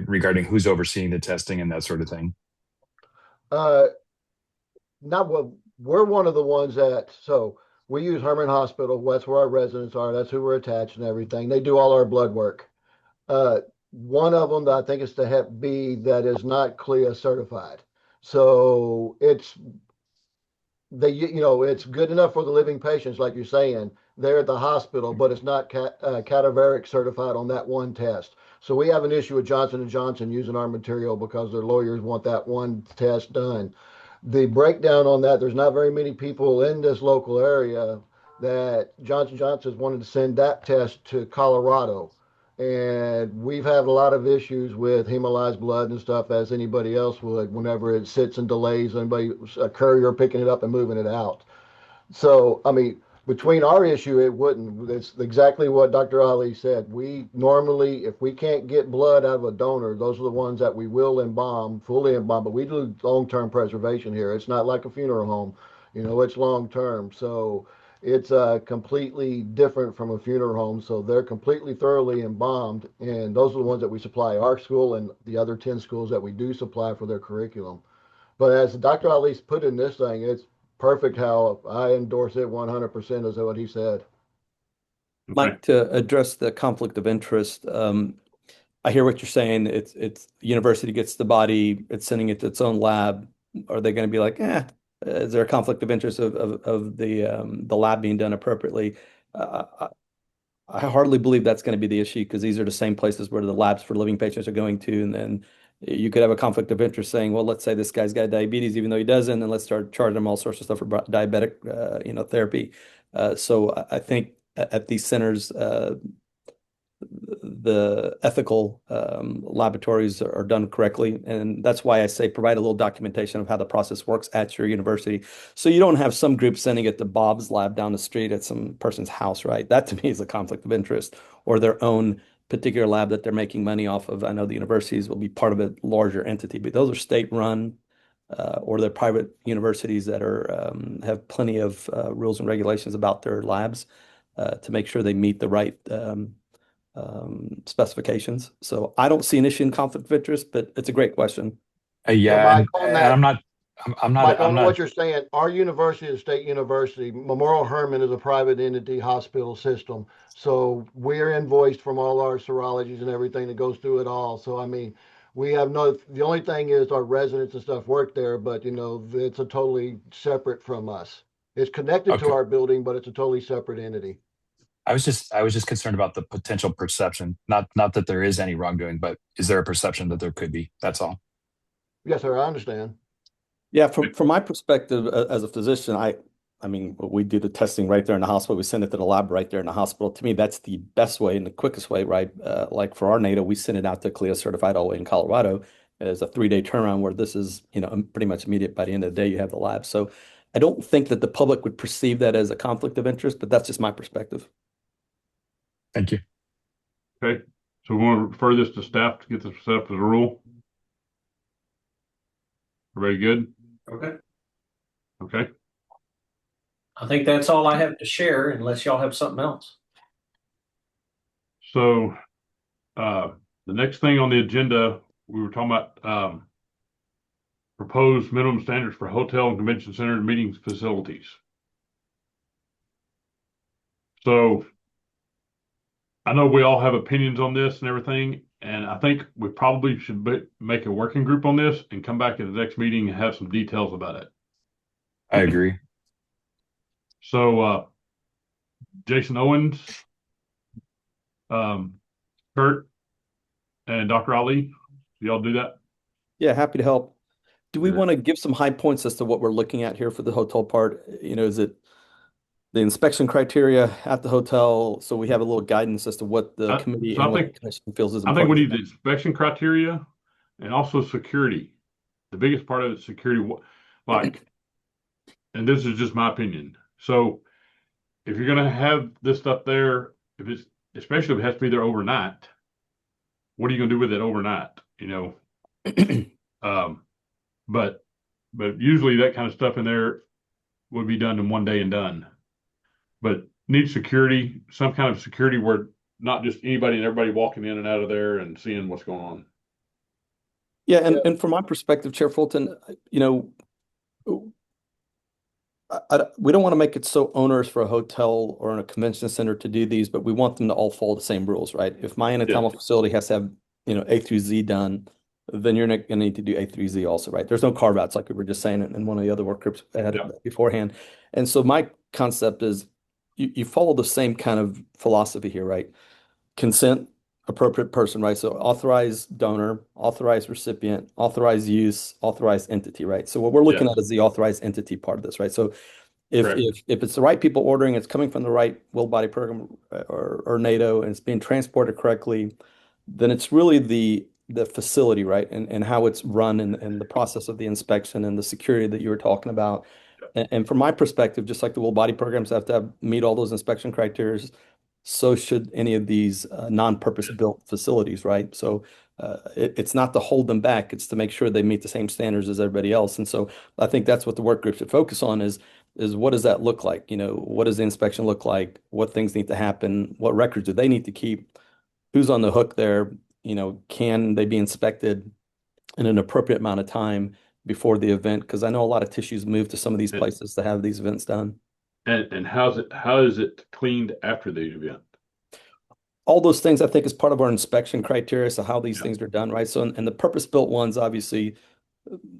regarding who's overseeing the testing and that sort of thing? Not what we're one of the ones so we use Herman Hospital. That's where our residents are. That's who we're attached and everything. They do all our blood work. One of them that I think is the Hep B that is not CLIA certified. So it's good enough for the living patients, like you're saying. They're at the hospital, but it's not cadaveric certified on that one test. So we have an issue with Johnson & Johnson using our material because their lawyers want that one test done. The breakdown on that, there's not very many people in this local area that Johnson & Johnson wanted to send that test to Colorado. And we've had a lot of issues with hemolyzed blood and stuff, as anybody else would, whenever it sits and delays a courier picking it up and moving it out. So, I mean, between our issue, it wouldn't. It's exactly what Dr. Ali said. We normally, if we can't get blood out of a donor, those are the ones that we will embalm, fully embalm, but we do long-term preservation here. It's not like a funeral home, it's long-term. So it's completely different from a funeral home. So they're completely thoroughly embalmed, and those are the ones that we supply our school and the other 10 schools that we do supply for their curriculum. But as Dr. Ali's put in this thing, it's perfect how I endorse it 100% is what he said. Mike, to address the conflict of interest, I hear what you're saying. It's the university gets the body, it's sending it to its own lab. Are they going to be like, is there a conflict of interest of the lab being done appropriately? I hardly believe that's going to be the issue because these are the same places where the labs for living patients are going to, and then you could have a conflict of interest saying, well, let's say this guy's got diabetes, even though he doesn't, and let's start charging him all sorts of stuff for diabetic, therapy. So I think at these centers, the ethical laboratories are done correctly. And that's why I say provide a little documentation of how the process works at your university. So you don't have some group sending it to Bob's lab down the street at some person's house, right? That to me is a conflict of interest, or their own particular lab that they're making money off of. I know the universities will be part of a larger entity, but those are state run or they're private universities that are have plenty of rules and regulations about their labs to make sure they meet the right specifications. So I don't see an issue in conflict of interest, but it's a great question. Yeah, Mike, on and that, I'm Mike, on not. what you're saying, our university is a state university. Memorial Hermann is a private entity hospital system. So we're invoiced from all our serologies and everything that goes through it all. So, I mean, the only thing is our residents and stuff work there, but it's a totally separate from us. It's connected to Okay. our building, but it's a totally separate entity. I was just concerned about the potential perception, not that there is any wrongdoing, but is there a perception that there could be? That's all. Yes, sir. I understand. Yeah, from my perspective as a physician, I mean, we do the testing right there in the hospital. We send it to the lab right there in the hospital. To me, that's the best way and the quickest way, right? Like for our NATO, we send it out to CLIA certified all the way in Colorado. As a 3-day turnaround where this is, pretty much immediate. By the end of the day, you have the lab. So I don't think that the public would perceive that as a conflict of interest, but that's just my perspective. Thank you. Okay, so we want to refer this to staff to get this set up as a rule. Everybody good? Okay. Okay. I think that's all I have to share unless y'all have something else. So, the next thing on the agenda, we were talking about, proposed minimum standards for hotel and convention center and meetings facilities. So I know we all have opinions on this and everything, and I think we probably should make a working group on this and come back at the next meeting and have some details about it. I agree. So, Jason Owens, Kurt, and Dr. Ali, y'all do that? Yeah, happy to help. Do we Yeah. want to give some high points as to what we're looking at here for the hotel part? Is it the inspection criteria at the hotel? So we have a little guidance as to what the committee so and I what think- the commission feels is I think we important. need the inspection criteria and also security. The biggest part of it is security. Like, and this is just my opinion. So if you're gonna have this stuff there, especially if it has to be there overnight, what are you gonna do with it overnight? But usually that kind of stuff in there would be done in one day and done. But need security, some kind of security where not just anybody and everybody walking in and out of there and seeing what's going on. Yeah, and from my perspective, Chair Fulton, we don't want to make it so onerous for a hotel or in a convention center to do these, but we want them to all follow the same rules, right? If my anatomical facility has to have, A through Z done, then you're not going to need to do A through Z also, right? There's no carve outs like we were just saying in one of the other work groups I had beforehand. And so my concept is you follow the same kind of philosophy here, right? Consent, appropriate person, right? So authorized donor, authorized recipient, authorized use, authorized entity, right? So what we're looking at is the authorized entity part of this, right? So if it's the right people ordering, it's coming from the right will body program or NATO, and it's being transported correctly, then it's really the facility, right? And how it's run and the process of the inspection and the security that you were talking about. And from my perspective, just like the will body programs have to meet all those inspection criteria, so should any of these non-purpose built facilities, right? So it's not to hold them back, it's to make sure they meet the same standards as everybody else. And so I think that's what the work group should focus on is what does that look like? What does the inspection look like? What things need to happen? What records do they need to keep? Who's on the hook there? Can they be inspected in an appropriate amount of time before the event? Because I know a lot of tissues move to some of these places to have these events done. And how is it cleaned after the event? All those things I think is part of our inspection criteria. So how these things are done, right? So and the purpose-built ones, obviously,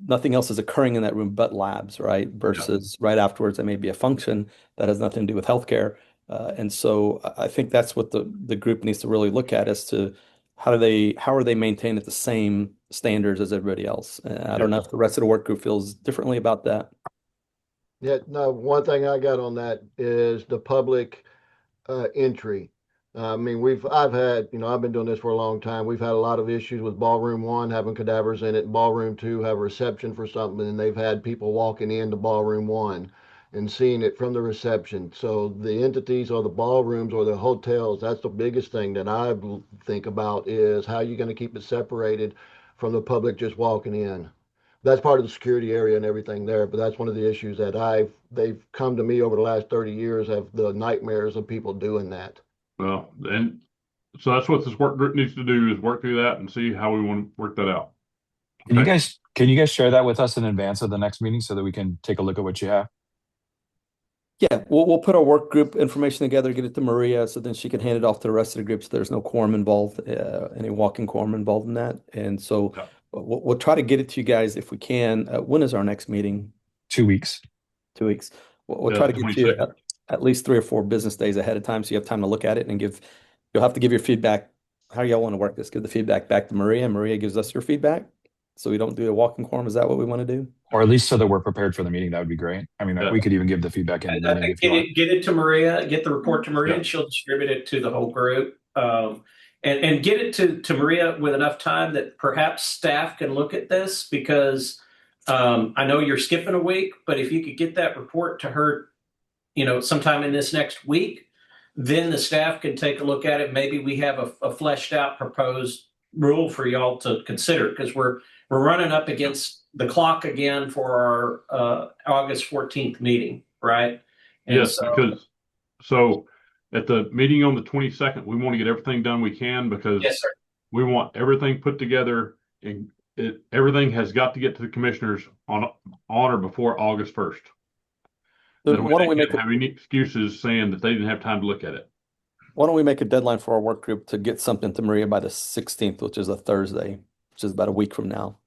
nothing else is occurring in that room but labs, right? Versus right afterwards, there may be a function that has nothing to do with healthcare. And so I think that's what the group needs to really look at as to how are they maintained at the same standards as everybody else. I don't know if the rest of the work group feels differently about that. Yeah, no, one thing I got on that is the public entry. I mean, I've been doing this for a long time. We've had a lot of issues with ballroom 1 having cadavers in it, ballroom 2 have a reception for something, and they've had people walking into ballroom 1 and seeing it from the reception. So the entities or the ballrooms or the hotels, that's the biggest thing that I think about is how you're going to keep it separated from the public just walking in. That's part of the security area and everything there, but that's one of the issues that they've come to me over the last 30 years of the nightmares of people doing that. Well, and so that's what this work group needs to do is work through that and see how we want to work that out. Can you guys share that with us in advance of the next meeting so that we can take a look at what you have? Yeah, we'll put our work group information together, get it to Maria, so then she can hand it off to the rest of the group. So there's no quorum involved, any walking quorum involved in that. And so we'll try to get it to you guys if we can. When is our next meeting? 2 weeks. 2 weeks. We'll try to get to you 22nd. at least 3 or 4 business days ahead of time, so you have time to look at it and you'll have to give your feedback. How y'all want to work this? Give the feedback back to Maria, and Maria gives us your feedback. So we don't do a walking quorum. Is that what we want to do? Or at least so that we're prepared for the meeting. That would be great. I mean, we could even give the feedback in the meeting if you want. Get it to Maria, get the report to Maria, and she'll distribute it to the whole group. And get it to Maria with enough time that perhaps staff can look at this, because I know you're skipping a week, but if you could get that report to her, sometime in this next week, then the staff can take a look at it. Maybe we have a fleshed out proposed rule for y'all to consider, because we're running up against the clock again for our August 14th meeting, right? And Yes, because so at the meeting on the 22nd, we want to get everything done we can because Yes, sir. we want everything put together and everything has got to get to the commissioners on or before August 1st. Then That way why don't they we make can't a, have any excuses saying that they didn't have time to look at it. why don't we make a deadline for our work group to get something to Maria by the 16th, which is a Thursday, which is about a week from now.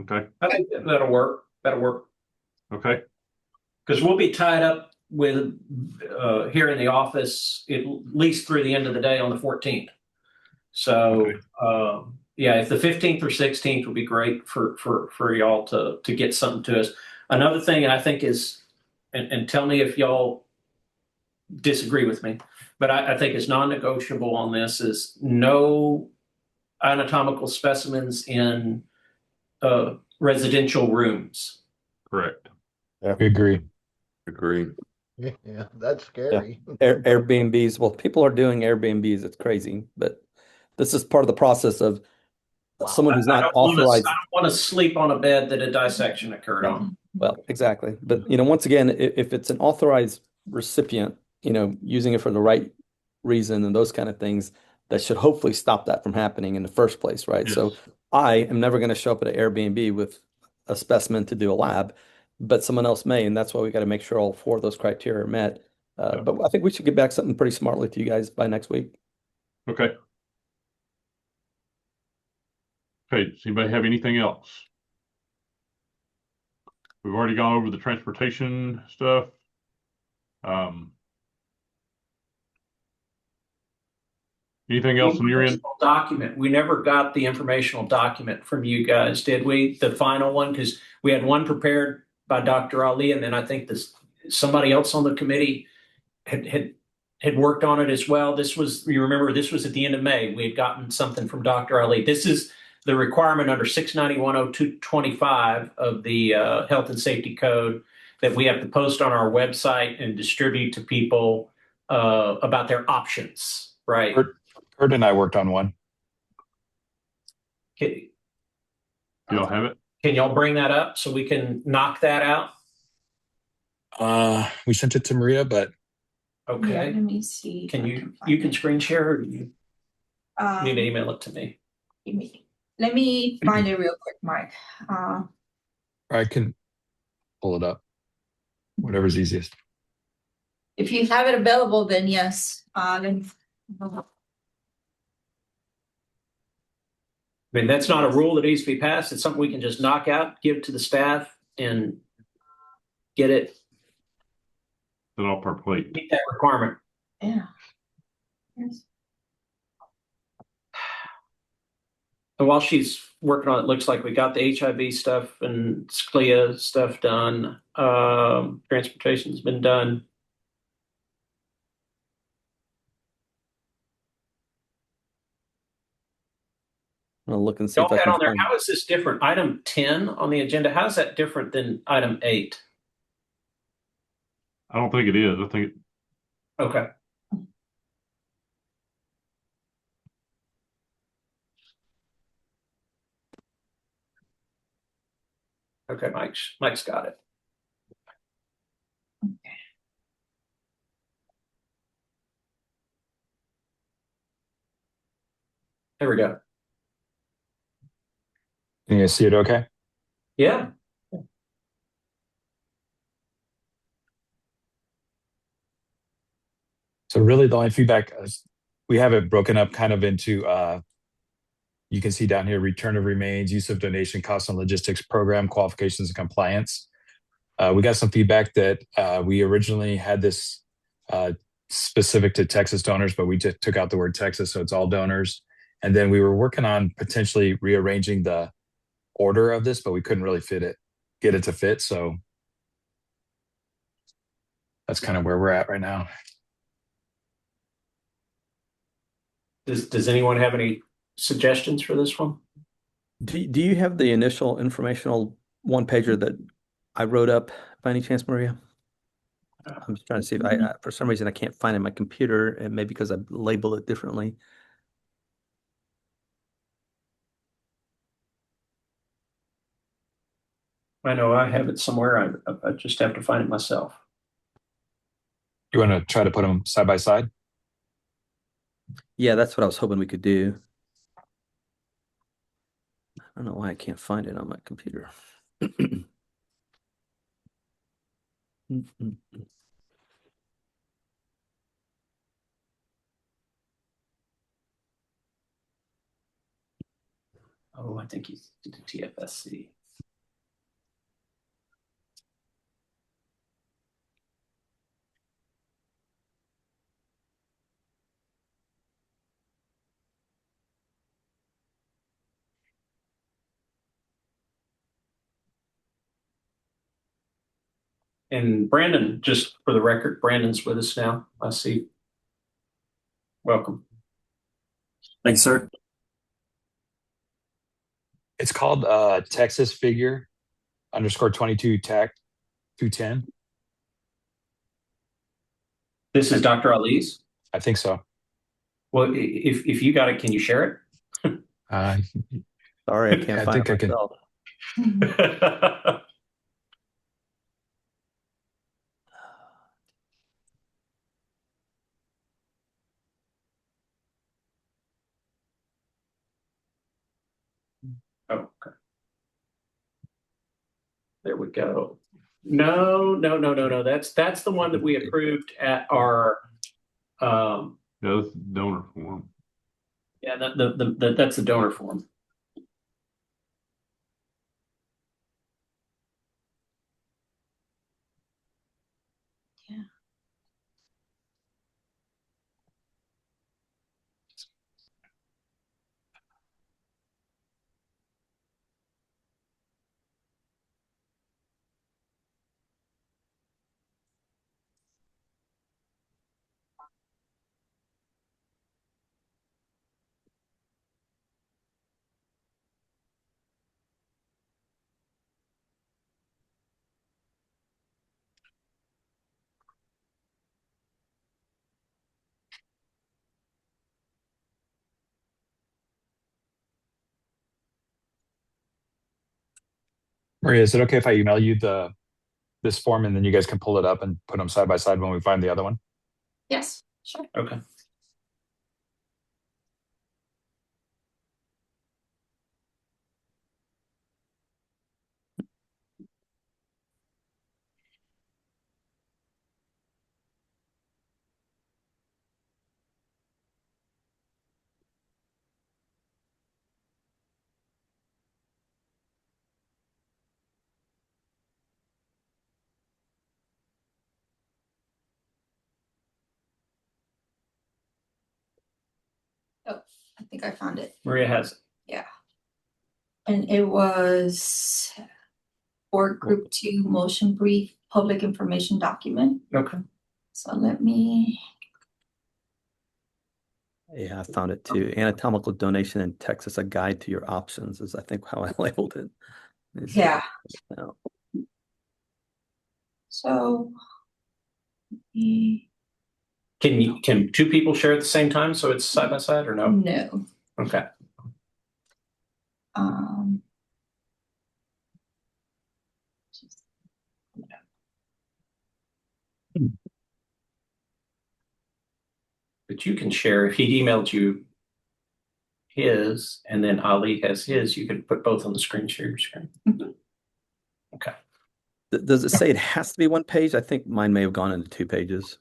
Okay. I think that'll work. That'll work. Okay. Because we'll be tied up with here in the office at least through the end of the day on the 14th. So yeah, if the 15th or 16th would be great for y'all to get something to us. Another thing I think is, and tell me if y'all disagree with me, but I think is non-negotiable on this is no anatomical specimens in residential rooms. Correct. We agree. Agree. Yeah, that's scary. Airbnbs, well, people are doing Airbnbs. It's crazy, but this is part of the process of someone who's I not don't wanna- authorized. I don't want to sleep on a bed that a dissection occurred on. Well, exactly. But, once again, if it's an authorized recipient, using it for the right reason and those kind of things, that should hopefully stop that from happening in the first place, right? Yes. So I am never going to show up at an Airbnb with a specimen to do a lab, but someone else may, and that's why we got to make sure all 4 of those criteria are met. But I think we should get back something pretty smartly to you guys by next week. Okay. Okay. Does anybody have anything else? We've already gone over the transportation stuff. Anything else on your end? Informational document. We never got the informational document from you guys, did we? The final one, because we had one prepared by Dr. Ali, and then I think somebody else on the committee had worked on it as well. You remember, this was at the end of May. We had gotten something from Dr. Ali. This is the requirement under 6910225 of the Health and Safety Code that we have to post on our website and distribute to people about their options, right? Kurt and I worked on one. Can Y'all have it? y'all bring that up so we can knock that out? We sent it to Maria, but Yeah, Okay. let me see. if Can I you find can it. screen share or do you need to Um, email it to me? Let me find it real quick, Mike. I can pull it up. Whatever's easiest. If you have it available, then yes. I mean, that's not a rule that needs to be passed. It's something we can just knock out, give to the staff and get it, Then off our plate. meet that requirement. Yeah. Yes. And while she's working on it, looks like we got the HIV stuff and SCLIA stuff done. Transportation's been done. I'll look and see Y'all if I had can on there, find. how is this different? Item 10 on the agenda, how is that different than item 8? I don't think it is. I think Okay. Okay, Mike's got it. There we go. Can you see it okay? Yeah. So really the only feedback is we have it broken up kind of into you can see down here, return of remains, use of donation, cost and logistics, program qualifications and compliance. We got some feedback that we originally had this specific to Texas donors, but we just took out the word Texas, so it's all donors. And then we were working on potentially rearranging the order of this, but we couldn't really get it to fit. So that's kind of where we're at right now. Does anyone have any suggestions for this one? Do you have the initial informational one pager that I wrote up by any chance, Maria? I'm just trying to see if I for some reason I can't find it in my computer, and maybe because I labeled it differently. I know I have it somewhere. I just have to find it myself. You want to try to put them side by side? Yeah, that's what I was hoping we could do. I don't know why I can't find it on my computer. Oh, I think he's did the TFSC. And Brandon, just for the record, Brandon's with us now. I see. Welcome. Thanks, sir. It's called Texas figure _22 TAC 210. This is Dr. Ali's. I think so. Well, if you got it, can you share Uh, Sorry, I can't I find think it I can. myself. it? Oh, okay. There we go. No. That's the one that we approved at our Yeah, that's donor form. yeah, that's the donor form. Yeah. Maria, is it okay if I email you this form and then you guys can pull it up and put them side by side when we find the other one? Yes, sure. Okay. Oh, I think I found it. Maria has it. Yeah. And it was for Group 2 motion brief public information document. Okay. So let me, Yeah, I found it too. Anatomical donation in Texas, a guide to your options is I think how I labeled it. yeah. No. So mm, Can two people share at the same time so it's side by side or no? no. Okay. Um, But you can share if he emailed you his and then Ali has his, you could put both on the screen, share your screen. Okay. Does it say it has to be one page? I think mine may have gone into 2 pages.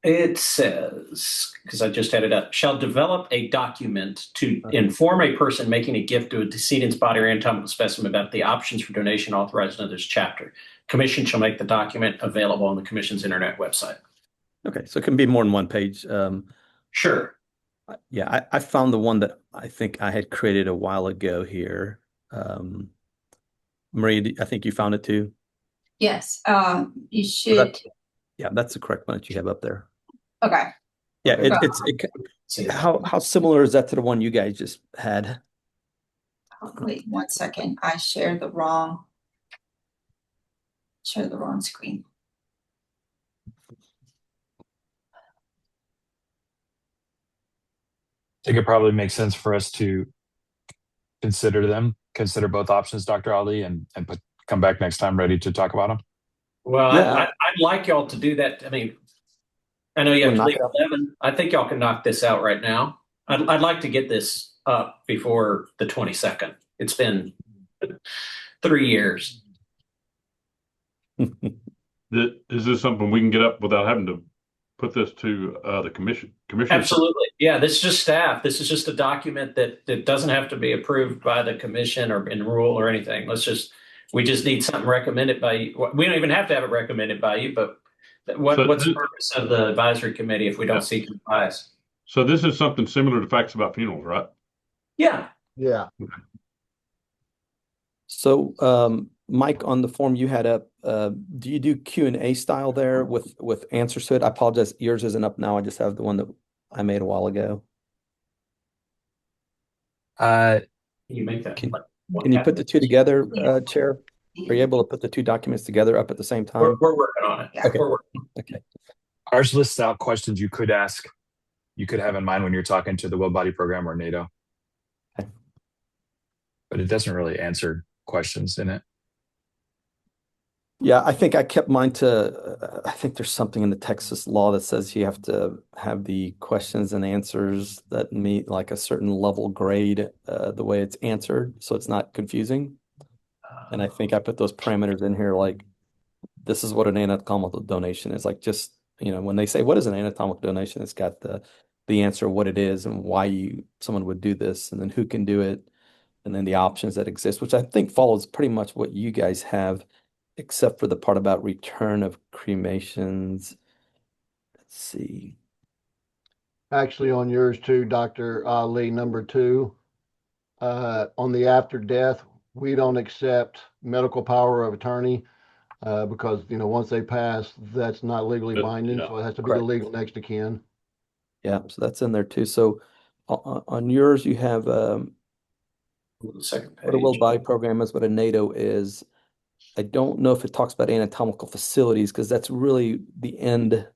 It says, because I just had it up, shall develop a document to inform a person making a gift to a decedent's body or anatomical specimen about the options for donation authorized under this chapter. Commission shall make the document available on the commission's internet website. Okay, so it can be more than 1 page. Sure. Yeah, I found the one that I think I had created a while ago here. Maria, I think you found it too. yes, you should, Yeah, that's the correct one that you have up there. okay. Yeah, Okay. how similar is that to the one you guys just had? Oh, wait 1 second. I shared the wrong screen. I think it probably makes sense for us to consider both options, Dr. Ali, and come back next time ready to talk about them. Well, Yeah. I'd like y'all to do that. I mean, I know you have to Knock leave it out. at 11. I think y'all can knock this out right now. I'd like to get this up before the 22nd. It's been 3 years. Is this something we can get up without having to put this to the commission? Absolutely. Yeah, this is just staff. This is just a document that doesn't have to be approved by the commission or in rule or anything. We just need something recommended by you. We don't even have to have it recommended by you, but what's the purpose of the advisory committee if we don't seek advice? So this is something similar to Facts About Funerals, right? Yeah. Yeah. So, Mike, on the form you had up, do you do Q&A style there with answers to it? I apologize, yours isn't up now. I just have the one that I made a while ago. Can you make that? Can you put the two together, Chair? Are you able to put the two documents together up at the same time? We're working on it. Yeah. Okay. We're working. Okay. Ours lists out questions you could ask, you could have in mind when you're talking to the Will Body Program or NATO. Okay. But it doesn't really answer questions in it. Yeah, I think I kept mine to, I think there's something in the Texas law that says you have to have the questions and answers that meet like a certain level grade, the way it's answered, so it's not confusing. And I think I put those parameters in here, like this is what an anatomical donation is. Like just, when they say what is an anatomical donation, it's got the answer, what it is and why someone would do this, and then who can do it, and then the options that exist, which I think follows pretty much what you guys have, except for the part about return of cremations. Let's see. Actually, on yours too, Dr. Ali, number 2, on the after death, we don't accept medical power of attorney because, once they pass, that's not legally binding. Yeah. So it has to be Correct. the legal next of kin. Yeah, so that's in there too. So on yours, you have The second what a Will page. Body Program is, what a NATO is. I don't know if it talks about anatomical facilities because that's really the end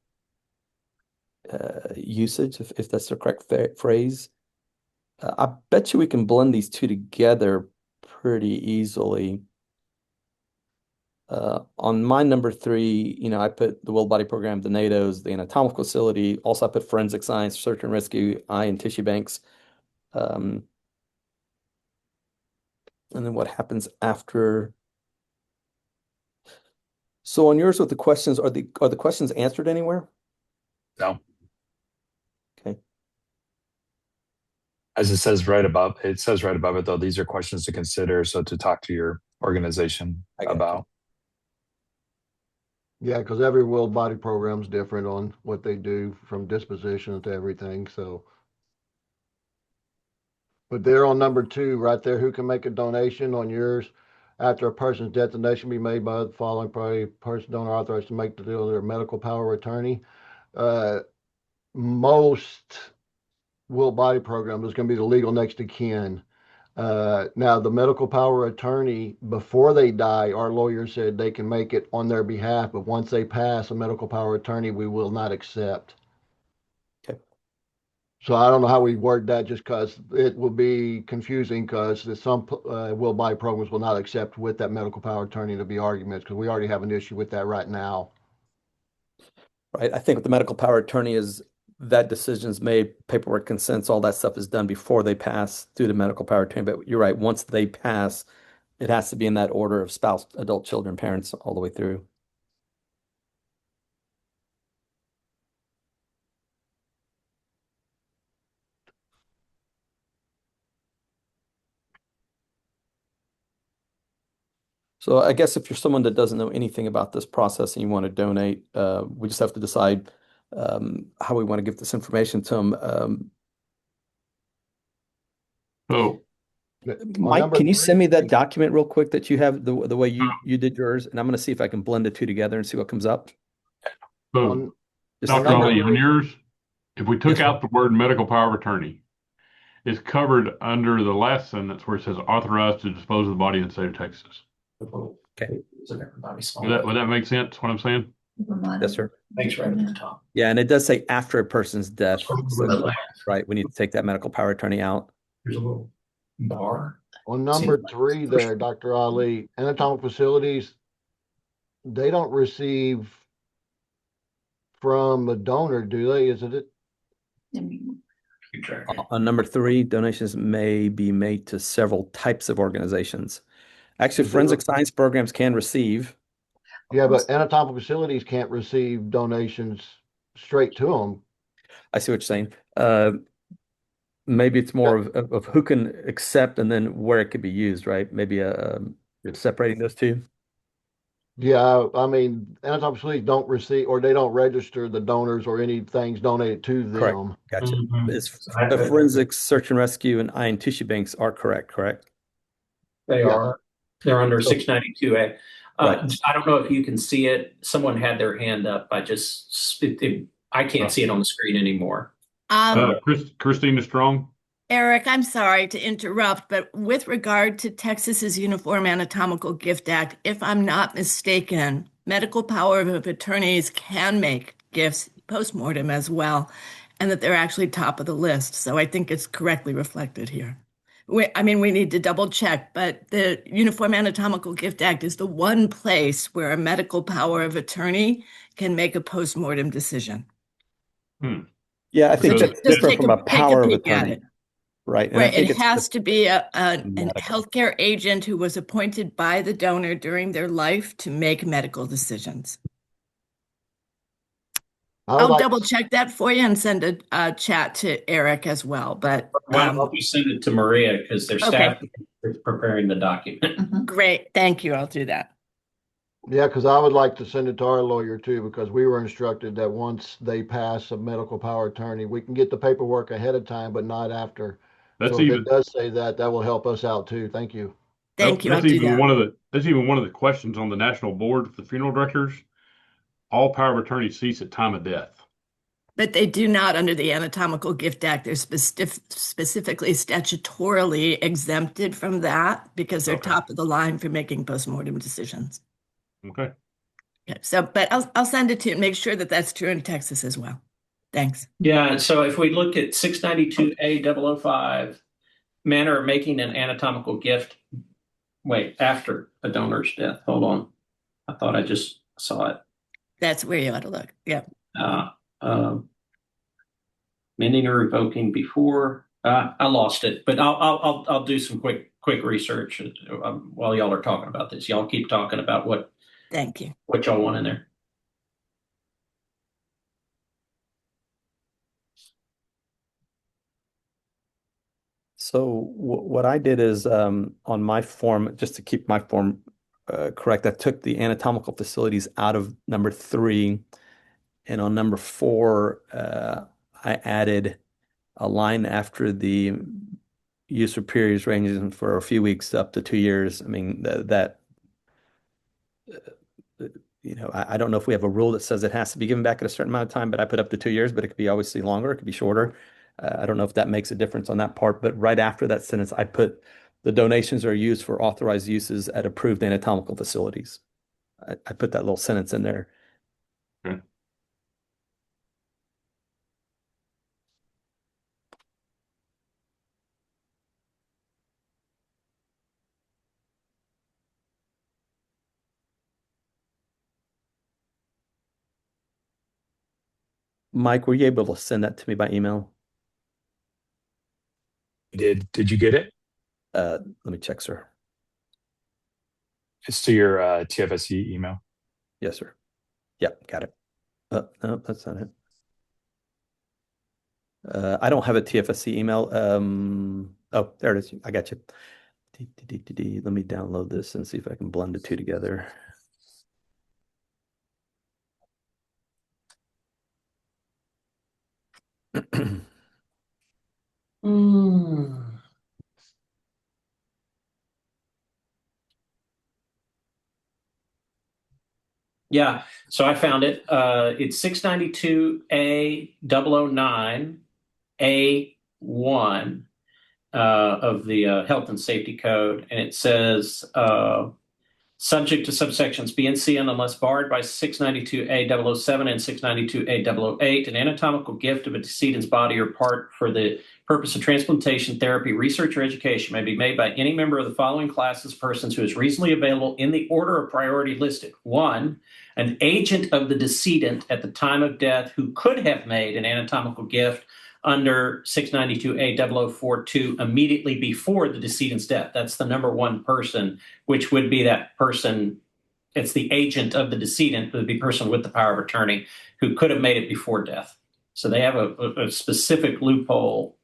usage, if that's the correct phrase. I bet you we can blend these two together pretty easily. On my number 3, I put the Will Body Program, the NATOs, the anatomical facility. Also, I put forensic science, search and rescue, eye and tissue banks. And then what happens after? So on yours with the questions, are the questions answered anywhere? No. Okay. As it says right above it, though, these are questions to consider. So to talk to your organization I got you. about. Yeah, because every will body program is different on what they do from disposition to everything. So, but there on number 2, right there, who can make a donation on yours after a person's death, the donation be made by the following party, person donor authorized to make the deal their medical power of attorney. Most will body programs is going to be the legal next of kin. Now, the medical power of attorney, before they die, our lawyer said they can make it on their behalf, but once they pass a medical power of attorney, we will not accept. Okay. So I don't know how we word that, just because it will be confusing, because some will body programs will not accept with that medical power of attorney to be arguments, because we already have an issue with that right now. Right. I think with the medical power of attorney is that decision's made, paperwork, consents, all that stuff is done before they pass through the medical power of attorney. But you're right, once they pass, it has to be in that order of spouse, adult, children, parents, all the way through. So I guess if you're someone that doesn't know anything about this process and you want to donate, we just have to decide how we want to give this information to them. So Mike, can you send me that document real quick that you have the way you did yours? And I'm going to see if I can blend the two together and see what comes up. On, Just Dr. number Ali, on 3. yours, if we took Yes, out the word medical power of attorney, it's covered under the last sentence where it says authorized to dispose of the body in the state of Texas. Okay. Would that make sense, what I'm saying? Yes, sir. Thanks right at the top. Yeah, and it does say after a person's death. So, right, we need to take that medical power of attorney out. There's a little bar. On number 3 there, Dr. Ali, anatomical facilities, they don't receive from a donor, do they? Isn't it? Keep track. On number 3, donations may be made to several types of organizations. Actually, Mhm. forensic science programs can receive. Yeah, but anatomical facilities can't receive donations straight to them. I see what you're saying. Maybe it's more of who can accept and then where it could be used, right? Maybe separating those two. Yeah, I mean, anatomical facilities don't receive, or they don't register the donors or any things donated to Correct. them. Gotcha. Mhm. The forensics, search and rescue, and ion tissue banks are correct? They Yeah. are. They're under So- 692A. Right. I don't know if you can see it. Someone had their hand up. I can't see it on the screen anymore. Christina Strong. Eric, I'm sorry to interrupt, but with regard to Texas's Uniform Anatomical Gift Act, if I'm not mistaken, medical power of attorneys can make gifts postmortem as well, and that they're actually top of the list. So I think it's correctly reflected here. We need to double check, but the Uniform Anatomical Gift Act is the one place where a medical power of attorney can make a postmortem decision. Yeah, I think So that's Just different from a power of peek at attorney. it. Right. And I Right, think it it's has to be an medical. healthcare agent who was appointed by the donor during their life to make medical decisions. I'll double check that for you and send a chat to Eric as well. But Why don't you send it to Maria because their staff is preparing the document. great, thank you. I'll do that. Yeah, because I would like to send it to our lawyer too, because we were instructed that once they pass a medical power attorney, we can get the paperwork ahead of time, but not after. that's So if even it does say that, that will help us out too. Thank you. Thank you. I'll that's do even that. that's even one of the questions on the national board for the funeral directors. All power of attorney cease at time of death. But they do not under the Anatomical Gift Act. They're specifically statutorily exempted from that because they're Okay. top of the line for making postmortem decisions. Okay. Okay, so, but I'll send it to you and make sure that that's true in Texas as well. Thanks. Yeah, so if we look at 692A005, manner of making an anatomical gift. Wait, after a donor's death. Hold on. I thought I just saw it. That's where you ought to look. Yeah. Mending or revoking before. I lost it, but I'll do some quick research while y'all are talking about this. Y'all keep talking about what Thank you. y'all want in there. So what I did is on my form, just to keep my form correct, I took the anatomical facilities out of number 3, and on number 4, I added a line after the use for periods ranging for a few weeks up to 2 years. I mean I don't know if we have a rule that says it has to be given back at a certain amount of time, but I put up to 2 years, but it could be obviously longer, it could be shorter. I don't know if that makes a difference on that part, but right after that sentence, I put the donations are used for authorized uses at approved anatomical facilities. I put that little sentence in there. Okay. Mike, were you able to send that to me by email? Did you get it? Let me check, sir. It's to your TFSE email. Yes, sir. Yep, got it. No, that's not it. I don't have a TFSC email. Oh, there it is. I got you. Let me download this and see if I can blend the two together. Yeah, so I found it. It's 692A009A1 of the Health and Safety Code, and it says subject to subsections B and C, and unless barred by 692A007 and 692A008, an anatomical gift of a decedent's body or part for the purpose of transplantation, therapy, research, or education may be made by any member of the following classes of persons who is reasonably available in the order of priority listed. 1, an agent of the decedent at the time of death who could have made an anatomical gift under 692A0042 immediately before the decedent's death. That's the number one person, which would be that person. It's the agent of the decedent, would be person with the power of attorney who could have made it before death. So they have a specific loophole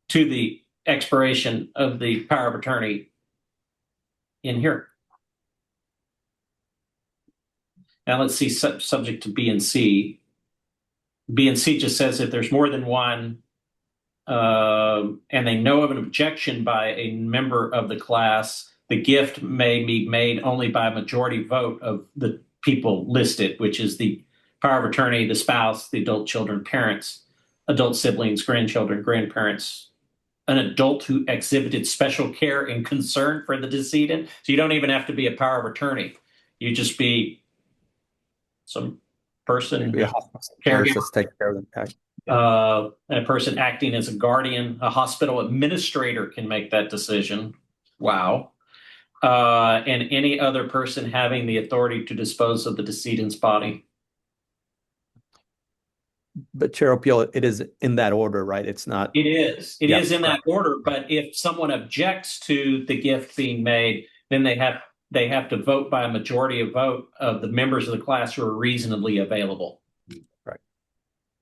to the expiration of the power of attorney in here. Now let's see, subject to B and C. B and C just says if there's more than one and they know of an objection by a member of the class, the gift may be made only by a majority vote of the people listed, which is the power of attorney, the spouse, the adult children, parents, adult siblings, grandchildren, grandparents, an adult who exhibited special care and concern for the decedent. So you don't even have to be a power of attorney. You just be some person, Maybe a hospital caregiver, just take care of them. and a person acting as a guardian, a hospital administrator can make that decision. Wow. And any other person having the authority to dispose of the decedent's body. But Chair Opio, it is in that order, right? It's not. It is. It Yeah, is in that order. But if someone objects to the gift being made, then they have to vote by a majority of vote of the members of the class who are reasonably available. Right.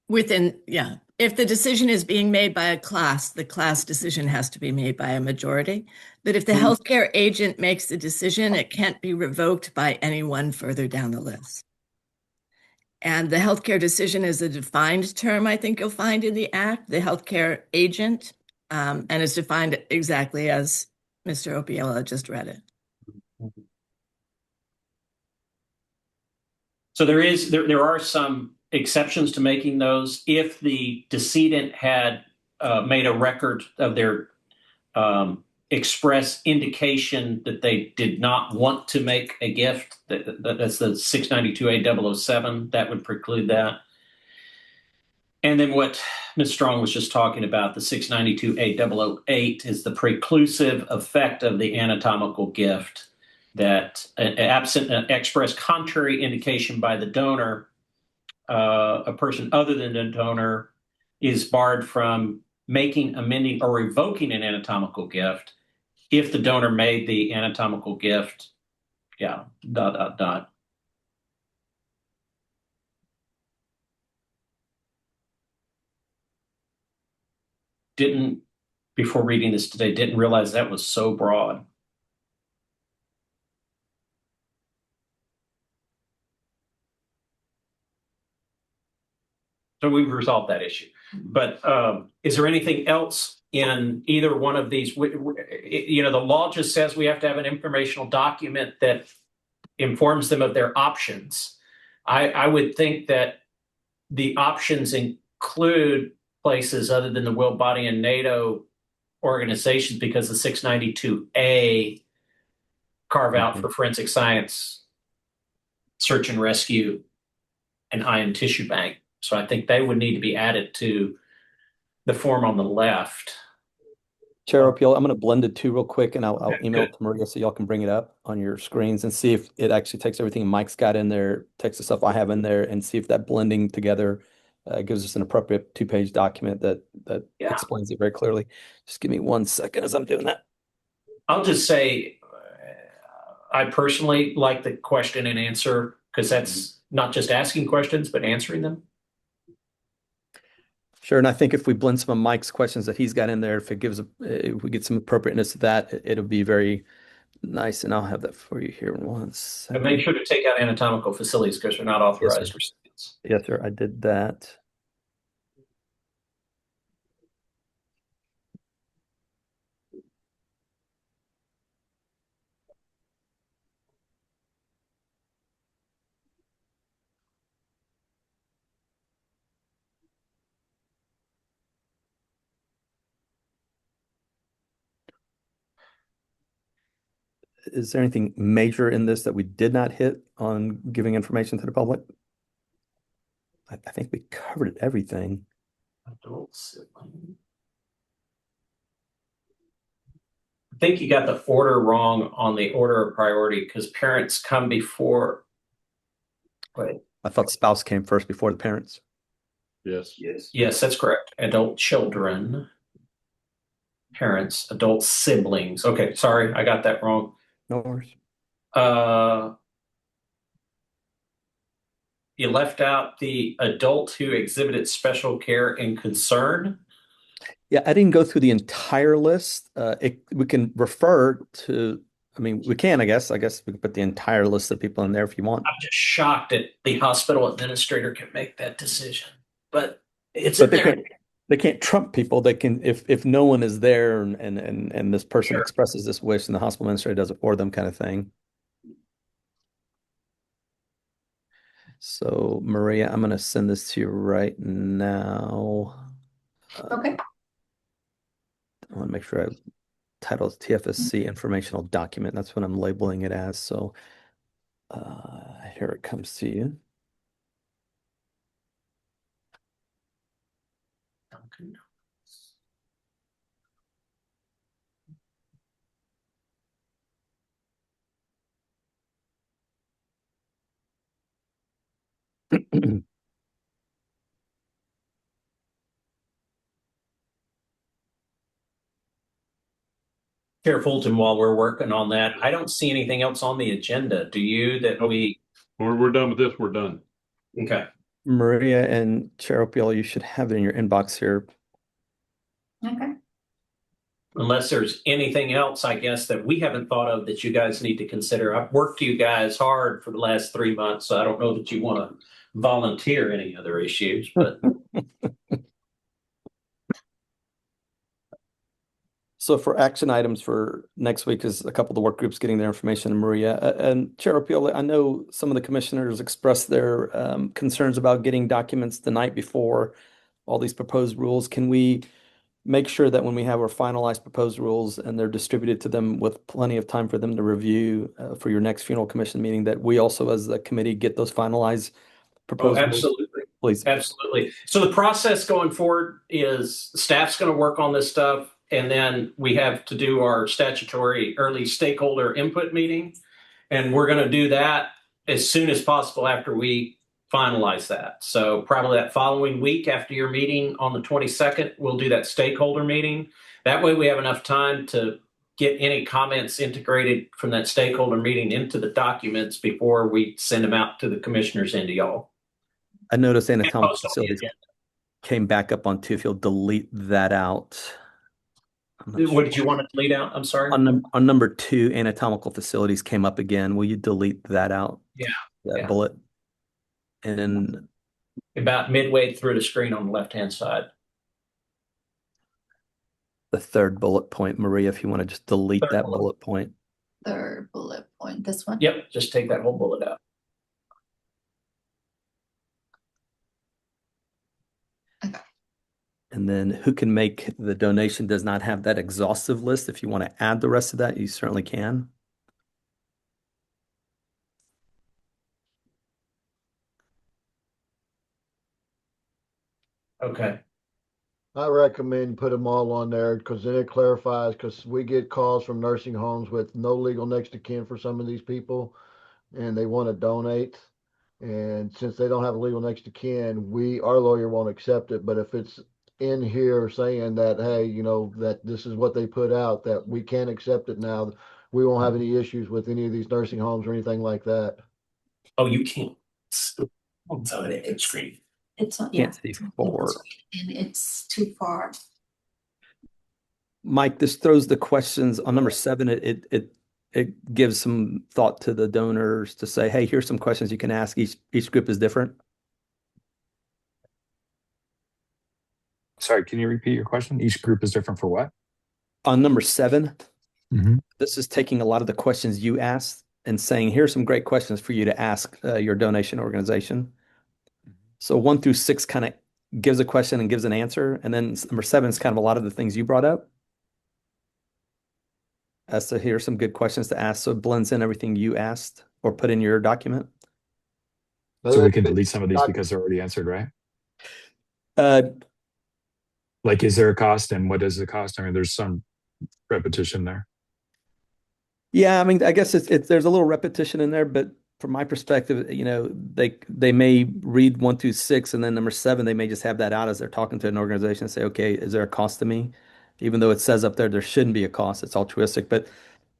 If the decision is being made by a class, the class decision has to be made by a majority. But if the healthcare agent makes the decision, it can't be revoked by anyone further down the list. And the healthcare decision is a defined term, I think you'll find in the Act, the healthcare agent, and it's defined exactly as Mr. Opiola just read it. So there are some exceptions to making those. If the decedent had made a record of their express indication that they did not want to make a gift, that's the 692A007, that would preclude that. And then what Ms. Strong was just talking about, the 692A008, is the preclusive effect of the anatomical gift, that absent an express contrary indication by the donor, a person other than the donor is barred from making, amending, or revoking an anatomical gift if the donor made the anatomical gift, Before reading this today, didn't realize that was so broad. So we've resolved that issue. But is there anything else in either one of these? The law just says we have to have an informational document that informs them of their options. I would think that the options include places other than the Will, Body, and NATO organizations, because the 692A carve out for forensic science, search and rescue, and eye and tissue bank. So I think they would need to be added to the form on the left. Chair Opio, I'm going to blend it too real quick, and I'll email it to Maria so y'all can bring it up on your screens and see if it actually takes everything Mike's got in there, takes the stuff I have in there, and see if that blending together gives us an appropriate 2-page document that explains it very clearly. Just give me 1 second as I'm doing that. I'll just say I personally like the question and answer, because that's not just asking questions, but answering them. Sure, and I think if we blend some of Mike's questions that he's got in there, if we get some appropriateness to that, it'll be very nice. And I'll have that for you here in 1 second. But make sure to take out anatomical facilities because they're not authorized recipients. Yes, sir. I did that. Is there anything major in this that we did not hit on giving information to the public? I think we covered everything. Adult sibling. I think you got the order wrong on the order of priority, because parents come before Right. I thought spouse came first before the parents. Yes. Yes, that's correct. Adult children, parents, adult siblings. Okay, sorry, I got that wrong. No worries. You left out the adult who exhibited special care and concern. Yeah, I didn't go through the entire list. We can refer to, I mean, we can, I guess we can put the entire list of people in there if you want. I'm just shocked that the hospital administrator can make that decision, but it's But in there. they can't trump people. They can, if no one is there and this person Sure. expresses this wish and the hospital administrator does it for them kind of thing. So Maria, I'm going to send this to you right now. Okay. I want to make sure I title is TFSC informational document. That's what I'm labeling it as. So here it comes to you. Chair Fulton, while we're working on that, I don't see anything else on the agenda. Do you that we? When we're done with this, we're done. Okay. Maria and Chair Opiola, you should have it in your inbox here. Okay. Unless there's anything else, I guess, that we haven't thought of that you guys need to consider. I've worked you guys hard for the last 3 months, so I don't know that you want to volunteer any other issues, but So for action items for next week is a couple of the work groups getting their information. And Maria and Chair Opiola, I know some of the commissioners expressed their concerns about getting documents the night before all these proposed rules. Can we make sure that when we have our finalized proposed rules and they're distributed to them with plenty of time for them to review for your next funeral commission meeting, that we also as the committee get those finalized proposed rules? absolutely. Please. Absolutely. So the process going forward is staff's going to work on this stuff, and then we have to do our statutory early stakeholder input meeting, and we're going to do that as soon as possible after we finalize that. So probably that following week after your meeting on the 22nd, we'll do that stakeholder meeting. That way we have enough time to get any comments integrated from that stakeholder meeting into the documents before we send them out to the commissioners and to y'all. I noticed anatomical post on the facilities agenda. came back up on two. If you'll delete that out. I'm not What sure. did you want to delete out? I'm sorry. On number 2, anatomical facilities came up again. Will you delete that out? Yeah, That yeah. bullet. And About midway through the screen on the left-hand side. the third bullet point, Maria, if you want to just delete Third that bullet. bullet point. Third bullet point, this one? Yep, just take that whole bullet out. And then who can make the donation does not have that exhaustive list. If you want to add the rest of that, you certainly can. Okay. I recommend put them all on there because then it clarifies, because we get calls from nursing homes with no legal next of kin for some of these people and they want to donate. And since they don't have a legal next of kin, our lawyer won't accept it. But if it's in here saying that, hey, you know, that this is what they put out, that we can accept it now, we won't have any issues with any of these nursing homes or anything like that. Oh, you can't. It's on the screen. It's on, Can't yeah. see 4. And it's too far. Mike, this throws the questions on number 7. It gives some thought to the donors to say, hey, here's some questions you can ask. Each group is different. Sorry, can you repeat your question? Each group is different for what? On number 7, Mm-hmm. this is taking a lot of the questions you asked and saying, here's some great questions for you to ask your donation organization. So 1 through 6 kind of gives a question and gives an answer. And then number 7 is kind of a lot of the things you brought up. So here's some good questions to ask. So it blends in everything you asked or put in your document. So we can delete some of these because they're already answered, right? Like, is there a cost and what is the cost? I mean, there's some repetition there. Yeah, I mean, I guess it's there's a little repetition in there, but from my perspective, they may read 1 through 6, and then number 7, they may just have that out as they're talking to an organization and say, okay, is there a cost to me? Even though it says up there shouldn't be a cost, it's altruistic, but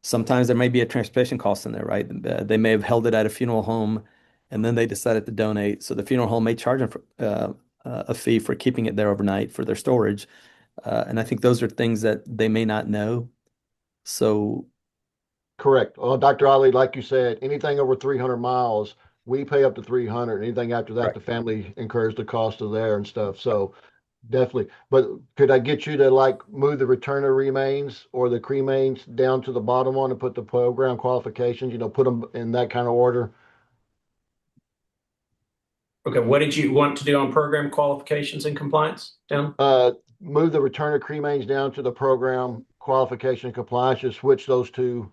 sometimes there may be a transportation cost in there, right? They may have held it at a funeral home and then they decided to donate. So the funeral home may charge them a fee for keeping it there overnight for their storage. And I think those are things that they may not know. So Correct. Well, Dr. Ali, like you said, anything over 300 miles, we pay up to 300. Anything after that, Right. the family incurs the cost of there and stuff. So definitely. But could I get you to like move the returner remains or the cremains down to the bottom one and put the program qualifications, put them in that kind of order? Okay, what did you want to do on program qualifications and compliance, Tim? Move the returner cremains down to the program qualification and compliance, just switch those two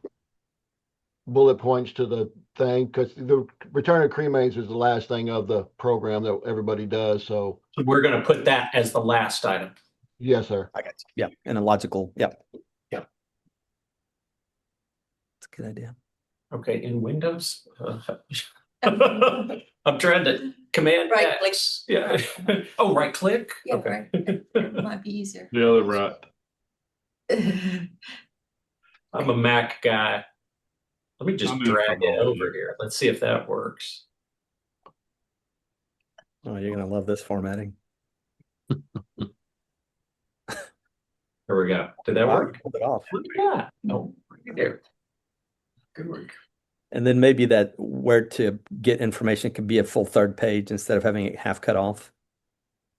bullet points to the thing, because the return of cremains is the last thing of the program that everybody does. So So we're going to put that as the last item. yes, sir. I got you. Yeah. And a logical, yeah. Yeah. It's a good idea. Okay, in Windows, I'm trying to command Right click. X. Yeah. Oh, right click. Yeah, Okay. right. It might be easier. The other right. I'm a Mac guy. Let me just I'm gonna drag it follow over you. here. Let's see if that works. Oh, you're going to love this formatting. There we go. Did that Wow, work? you pulled it off. Look at that. Oh, right there. Good work. And then maybe that where to get information could be a full 3rd page instead of having it half cut off.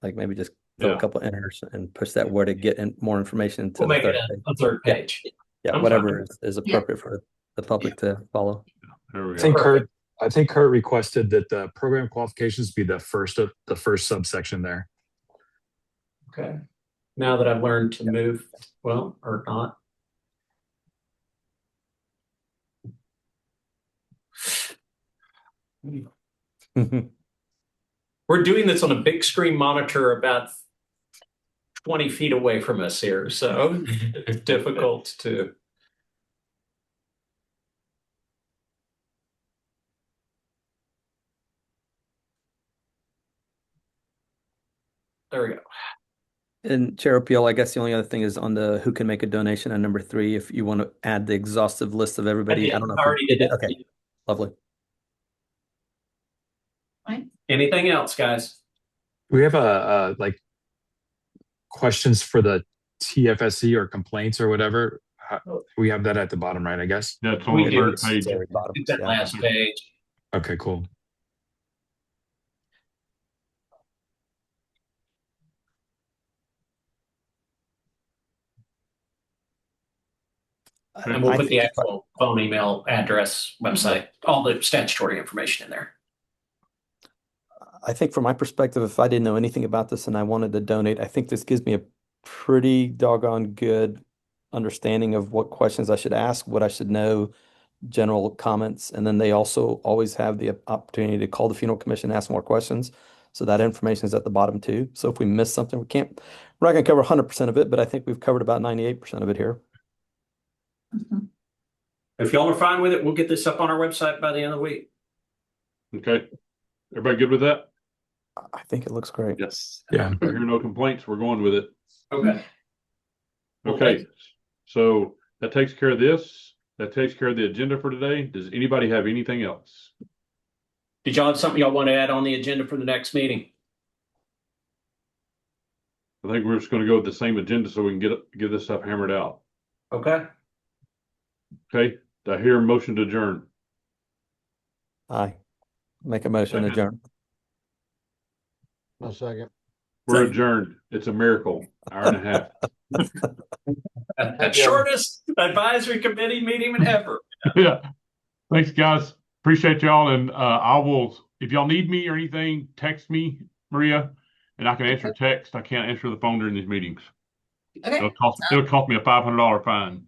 Like maybe just throw Yeah. a couple enters and push that where to get more information to We'll the make it 3rd page. a 3rd page. Yeah, I'm whatever fine. is appropriate for the public to follow. There we I go. think Perfect. Kurt requested that the program qualifications be the first subsection there. Okay. Now that I've learned to move, well, or not. We're doing this on a big screen monitor about 20 feet away from us here, so it's difficult to. There we go. And Chair Appeal, I guess the only other thing is on the who can make a donation on number 3, if you want to add the exhaustive list of everybody. I don't know. I already did it. Okay, lovely. Anything else, guys? We have like questions for the TFSC or complaints or whatever. We have that at the bottom right, I guess. Yeah, it's on We the do. 3rd page. Very bottom. It's that Yeah. last page. Okay, cool. And we'll I put the think- actual phone, email, address, website, all the statutory information in there. I think from my perspective, if I didn't know anything about this and I wanted to donate, I think this gives me a pretty doggone good understanding of what questions I should ask, what I should know, general comments. And then they also always have the opportunity to call the funeral commission and ask more questions. So that information is at the bottom too. So if we miss something, we're not going to cover 100% of it, but I think we've covered about 98% of it here. If y'all are fine with it, we'll get this up on our website by the end of the week. Okay. Everybody good with that? I think it looks great. Yes. Yeah. I hear no complaints. We're going with it. Okay. Okay. So that takes care of this. That takes care of the agenda for today. Does anybody have anything else? Did y'all have something y'all want to add on the agenda for the next meeting? I think we're just going to go with the same agenda so we can get this stuff hammered out. Okay. Okay. Do I hear a motion to adjourn? Aye. Make a motion to Second. adjourn. A second. We're adjourned. It's a miracle. Hour and a half. Shortest advisory committee meeting ever. Yeah. Thanks, guys. Appreciate y'all. And I will, if y'all need me or anything, text me, Maria, and I can answer text. I can't answer the phone during these meetings. Okay. It'll cost me a $500 fine.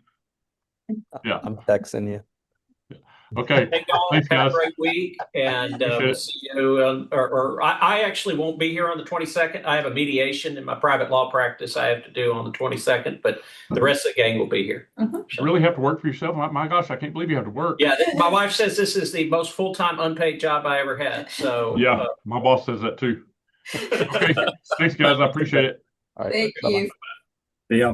Yeah. I'm texting you. Okay. Thank you all. Thanks, Have a guys. great week, and Appreciate we'll it. see you. I actually won't be here on the 22nd. I have a mediation in my private law practice I have to do on the 22nd, but the rest of the gang will be here. You really have to work for yourself. My gosh, I can't believe you have to work. Yeah, my wife says this is the most full-time unpaid job I ever had. So Yeah, my boss says that too. Okay. Thanks, guys. I appreciate it. All right. Thank Bye-bye. you. Yeah.